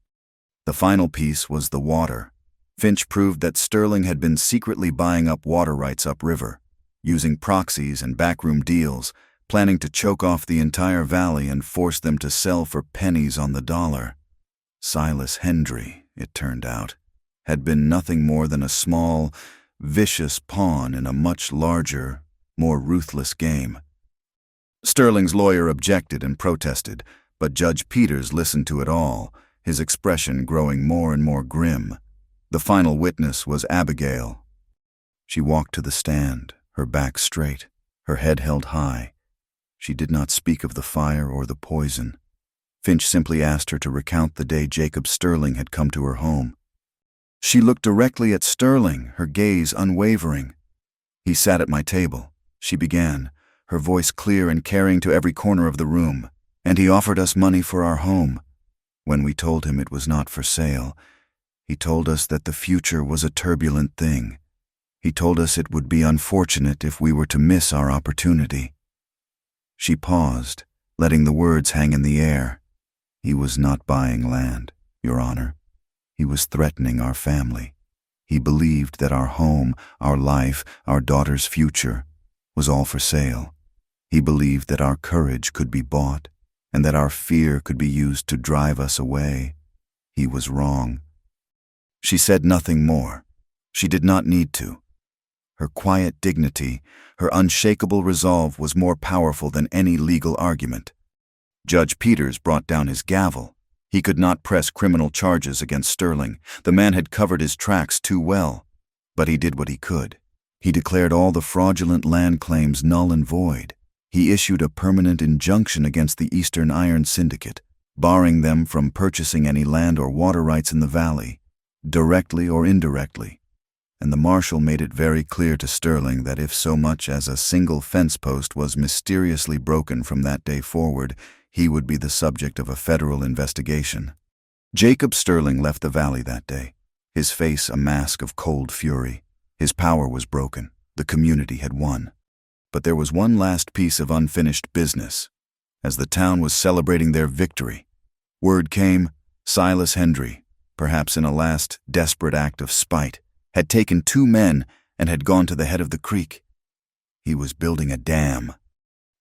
The final piece was the water. Finch proved that Sterling had been secretly buying up water rights upriver, using proxies and backroom deals, planning to choke off the entire valley and force them to sell for pennies on the dollar. Silas Hendry, it turned out, had been nothing more than a small, vicious pawn in a much larger, more ruthless game. Sterling's lawyer objected and protested, but Judge Peters listened to it all, his expression growing more and more grim. The final witness was Abigail. She walked to the stand, her back straight, her head held high. She did not speak of the fire or the poison. Finch simply asked her to recount the day Jacob Sterling had come to her home. She looked directly at Sterling, her gaze unwavering. "He sat at my table," she began, her voice clear and carrying to every corner of the room, "and he offered us money for our home. When we told him it was not for sale, he told us that the future was a turbulent thing. He told us it would be unfortunate if we were to miss our opportunity." She paused, letting the words hang in the air. "He was not buying land, Your Honor. He was threatening our family. He believed that our home, our life, our daughter's future was all for sale. He believed that our courage could be bought and that our fear could be used to drive us away. He was wrong." She said nothing more. She did not need to. Her quiet dignity, her unshakable resolve was more powerful than any legal argument. Judge Peters brought down his gavel. He could not press criminal charges against Sterling. The man had covered his tracks too well. But he did what he could. He declared all the fraudulent land claims null and void. He issued a permanent injunction against the Eastern Iron Syndicate, barring them from purchasing any land or water rights in the valley, directly or indirectly. And the marshal made it very clear to Sterling that if so much as a single fence post was mysteriously broken from that day forward, he would be the subject of a federal investigation. Jacob Sterling left the valley that day, his face a mask of cold fury. His power was broken. The community had won. But there was one last piece of unfinished business. As the town was celebrating their victory, word came: Silas Hendry, perhaps in a last desperate act of spite, had taken 2 men and had gone to the head of the creek. He was building a dam.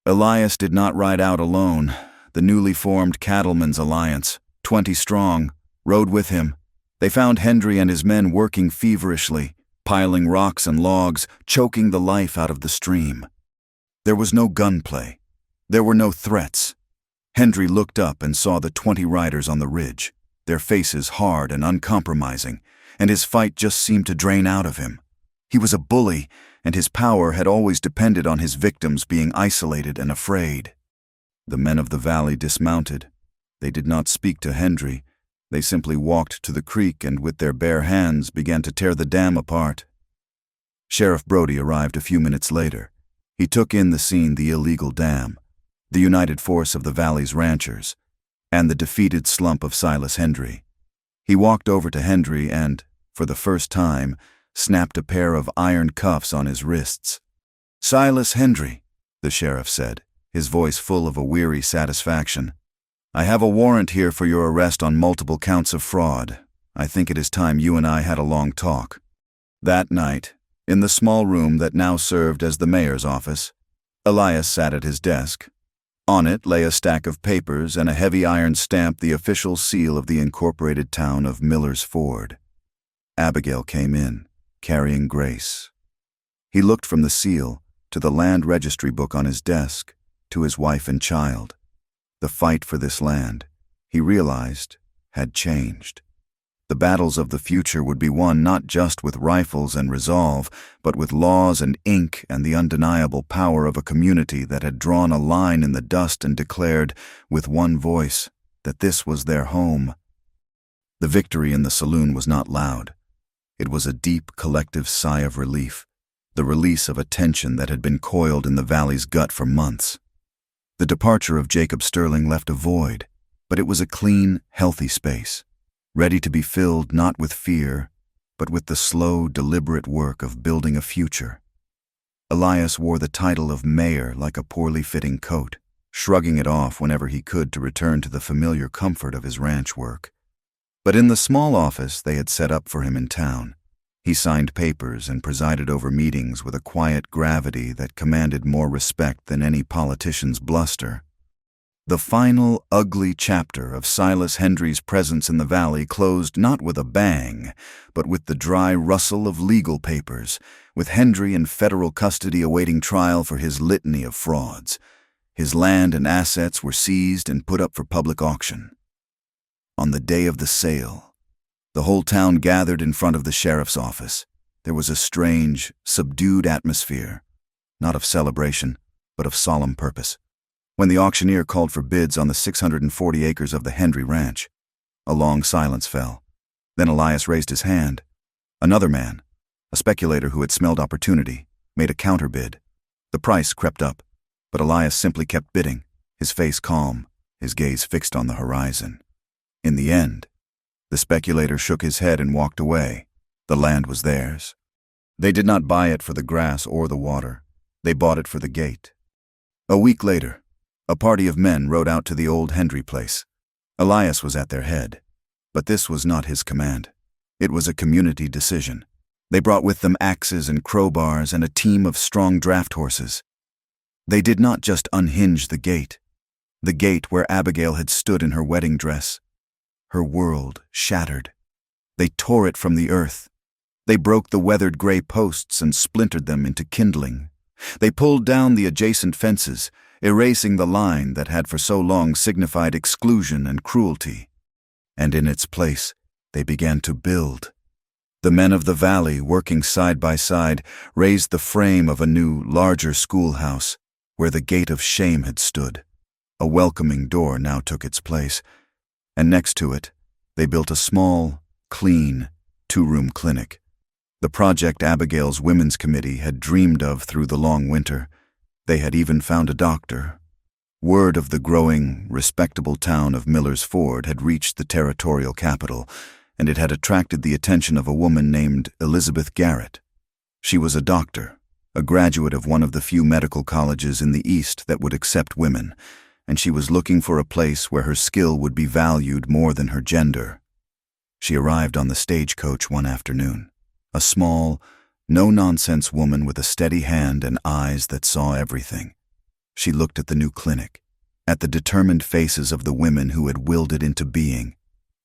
Elias did not ride out alone. the newly formed Cattlemen's Alliance, 20 strong, rode with him. They found Hendry and his men working feverishly, piling rocks and logs, choking the life out of the stream. There was no gunplay. There were no threats. Hendry looked up and saw the 20 riders on the ridge, their faces hard and uncompromising, and his fight just seemed to drain out of him. He was a bully, and his power had always depended on his victims being isolated and afraid. The men of the valley dismounted. They did not speak to Hendry. They simply walked to the creek and with their bare hands began to tear the dam apart. Sheriff Brody arrived a few minutes later. He took in the scene: the illegal dam, the united force of the valley's ranchers, and the defeated slump of Silas Hendry. He walked over to Hendry and, for the first time, snapped a pair of iron cuffs on his wrists. "Silas Hendry," the sheriff said, his voice full of a weary satisfaction, "I have a warrant here for your arrest on multiple counts of fraud. I think it is time you and I had a long talk." That night, in the small room that now served as the mayor's office, Elias sat at his desk. On it lay a stack of papers and a heavy iron stamp, the official seal of the incorporated town of Miller's Ford. Abigail came in, carrying Grace. He looked from the seal to the land registry book on his desk, to his wife and child. The fight for this land, he realized, had changed. The battles of the future would be won not just with rifles and resolve, but with laws and ink and the undeniable power of a community that had drawn a line in the dust and declared, with one voice, that this was their home. The victory in the saloon was not loud. It was a deep, collective sigh of relief, the release of a tension that had been coiled in the valley's gut for months. The departure of Jacob Sterling left a void, but it was a clean, healthy space, ready to be filled not with fear, but with the slow, deliberate work of building a future. Elias wore the title of mayor like a poorly fitting coat, shrugging it off whenever he could to return to the familiar comfort of his ranch work. But in the small office they had set up for him in town, he signed papers and presided over meetings with a quiet gravity that commanded more respect than any politician's bluster. The final, ugly chapter of Silas Hendry's presence in the valley closed not with a bang, but with the dry rustle of legal papers, with Hendry in federal custody awaiting trial for his litany of frauds. His land and assets were seized and put up for public auction. On the day of the sale, the whole town gathered in front of the sheriff's office. There was a strange, subdued atmosphere, not of celebration, but of solemn purpose. When the auctioneer called for bids on the 640 acres of the Hendry Ranch, a long silence fell. Then Elias raised his hand. Another man, a speculator who had smelled opportunity, made a counterbid. The price crept up, but Elias simply kept bidding, his face calm, his gaze fixed on the horizon. In the end, the speculator shook his head and walked away. The land was theirs. They did not buy it for the grass or the water. They bought it for the gate. A week later, a party of men rode out to the old Hendry place. Elias was at their head, but this was not his command. It was a community decision. They brought with them axes and crowbars and a team of strong draft horses. They did not just unhinge the gate where Abigail had stood in her wedding dress. Her world shattered. They tore it from the earth. They broke the weathered gray posts and splintered them into kindling. They pulled down the adjacent fences, erasing the line that had for so long signified exclusion and cruelty. And in its place, they began to build. The men of the valley, working side by side, raised the frame of a new, larger schoolhouse, where the gate of shame had stood. A welcoming door now took its place, and next to it, they built a small, clean, 2-room clinic. The project Abigail's Women's Committee had dreamed of through the long winter. They had even found a doctor. Word of the growing, respectable town of Miller's Ford had reached the territorial capital, and it had attracted the attention of a woman named Elizabeth Garrett. She was a doctor, a graduate of one of the few medical colleges in the East that would accept women, and she was looking for a place where her skill would be valued more than her gender. She arrived on the stagecoach one afternoon, a small, no-nonsense woman with a steady hand and eyes that saw everything. She looked at the new clinic, at the determined faces of the women who had willed it into being,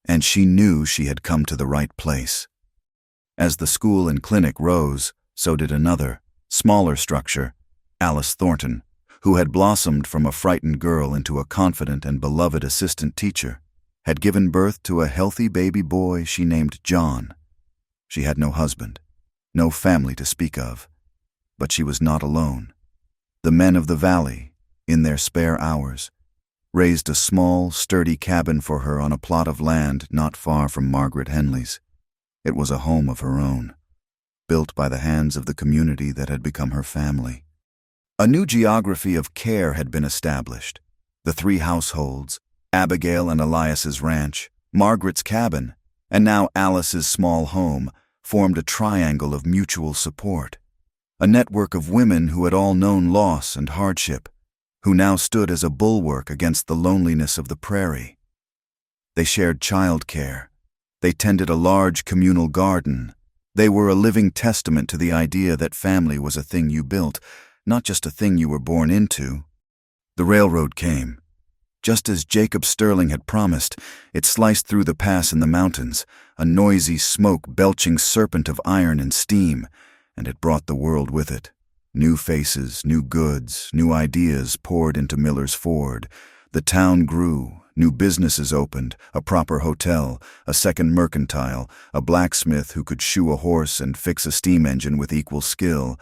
and she knew she had come to the right place. As the school and clinic rose, so did another, smaller structure, Alice Thornton, who had blossomed from a frightened girl into a confident and beloved assistant teacher, had given birth to a healthy baby boy she named John. She had no husband, no family to speak of, but she was not alone. The men of the valley, in their spare hours, raised a small, sturdy cabin for her on a plot of land not far from Margaret Henley's. It was a home of her own, built by the hands of the community that had become her family. A new geography of care had been established. The three households, Abigail and Elias's ranch, Margaret's cabin, and now Alice's small home, formed a triangle of mutual support. A network of women who had all known loss and hardship, who now stood as a bulwark against the loneliness of the prairie. They shared childcare. They tended a large communal garden. They were a living testament to the idea that family was a thing you built, not just a thing you were born into. The railroad came. Just as Jacob Sterling had promised, it sliced through the pass in the mountains, a noisy, smoke-belching serpent of iron and steam, and it brought the world with it. New faces, new goods, new ideas poured into Miller's Ford. The town grew, new businesses opened, a proper hotel, a second mercantile, a blacksmith who could shoe a horse and fix a steam engine with equal skill.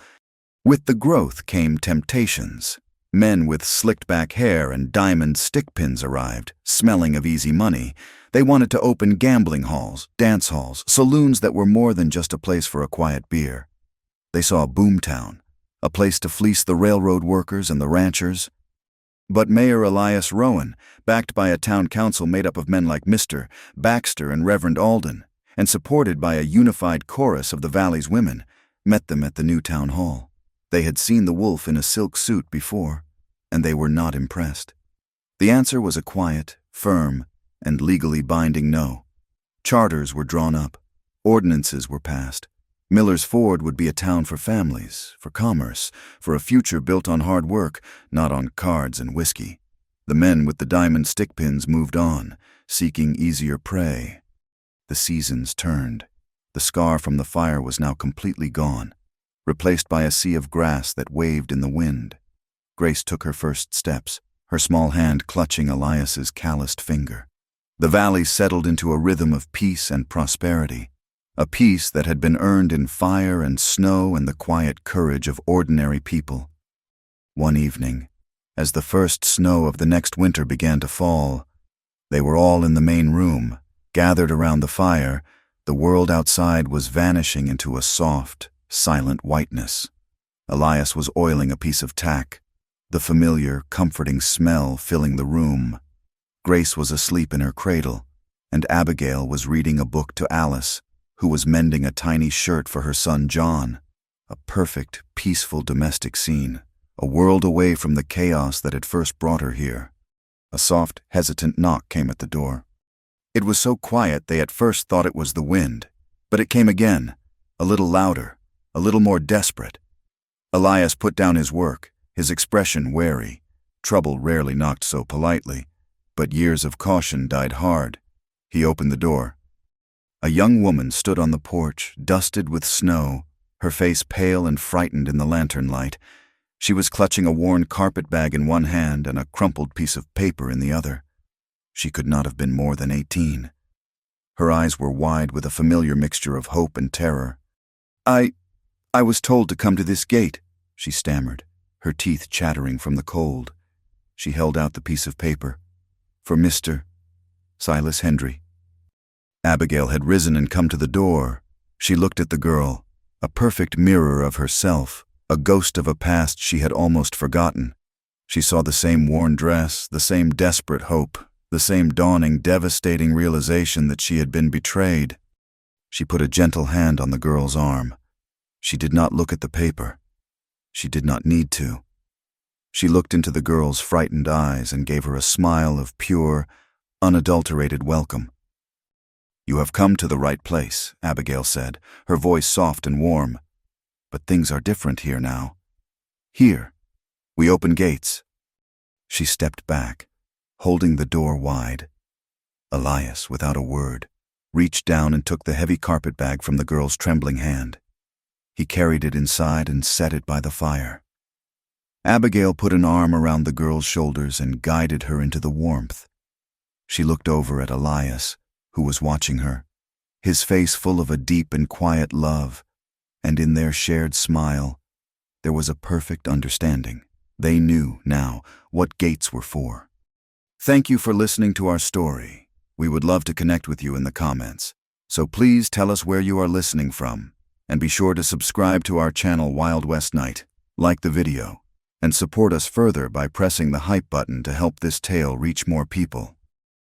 With the growth came temptations. Men with slicked-back hair and diamond stick pins arrived, smelling of easy money. They wanted to open gambling halls, dance halls, saloons that were more than just a place for a quiet beer. They saw a boomtown, a place to fleece the railroad workers and the ranchers. But Mayor Elias Rowan, backed by a town council made up of men like Mr. Baxter and Reverend Alden, and supported by a unified chorus of the valley's women, met them at the new town hall. They had seen the wolf in a silk suit before, and they were not impressed. The answer was a quiet, firm, and legally binding no. Charters were drawn up. Ordinances were passed. Miller's Ford would be a town for families, for commerce, for a future built on hard work, not on cards and whiskey. The men with the diamond stick pins moved on, seeking easier prey. The seasons turned. The scar from the fire was now completely gone, replaced by a sea of grass that waved in the wind. Grace took her first steps, her small hand clutching Elias's calloused finger. The valley settled into a rhythm of peace and prosperity, a peace that had been earned in fire and snow and the quiet courage of ordinary people. One evening, as the first snow of the next winter began to fall, they were all in the main room, gathered around the fire. The world outside was vanishing into a soft, silent whiteness. Elias was oiling a piece of tack, the familiar, comforting smell filling the room. Grace was asleep in her cradle, and Abigail was reading a book to Alice, who was mending a tiny shirt for her son John. A perfect, peaceful domestic scene, a world away from the chaos that had first brought her here. A soft, hesitant knock came at the door. It was so quiet they at first thought it was the wind, but it came again, a little louder, a little more desperate. Elias put down his work, his expression wary. Trouble rarely knocked so politely, but years of caution died hard. He opened the door. A young woman stood on the porch, dusted with snow, her face pale and frightened in the lantern light. She was clutching a worn carpet bag in one hand and a crumpled piece of paper in the other. She could not have been more than 18. Her eyes were wide with a familiar mixture of hope and terror. I was told to come to this gate," she stammered, her teeth chattering from the cold. She held out the piece of paper. "For Mr. Silas Hendry." Abigail had risen and come to the door. She looked at the girl, a perfect mirror of herself, a ghost of a past she had almost forgotten. She saw the same worn dress, the same desperate hope, the same dawning, devastating realization that she had been betrayed. She put a gentle hand on the girl's arm. She did not look at the paper. She did not need to. She looked into the girl's frightened eyes and gave her a smile of pure, unadulterated welcome. "You have come to the right place," Abigail said, her voice soft and warm. "But things are different here now. Here, we open gates." She stepped back, holding the door wide. Elias, without a word, reached down and took the heavy carpet bag from the girl's trembling hand. He carried it inside and set it by the fire. Abigail put an arm around the girl's shoulders and guided her into the warmth. She looked over at Elias, who was watching her, his face full of a deep and quiet love, and in their shared smile, there was a perfect understanding. They knew, now, what gates were for. Thank you for listening to our story. We would love to connect with you in the comments, so please tell us where you are listening from, and be sure to subscribe to our channel Wild West Night, like the video, and support us further by pressing the hype button to help this tale reach more people.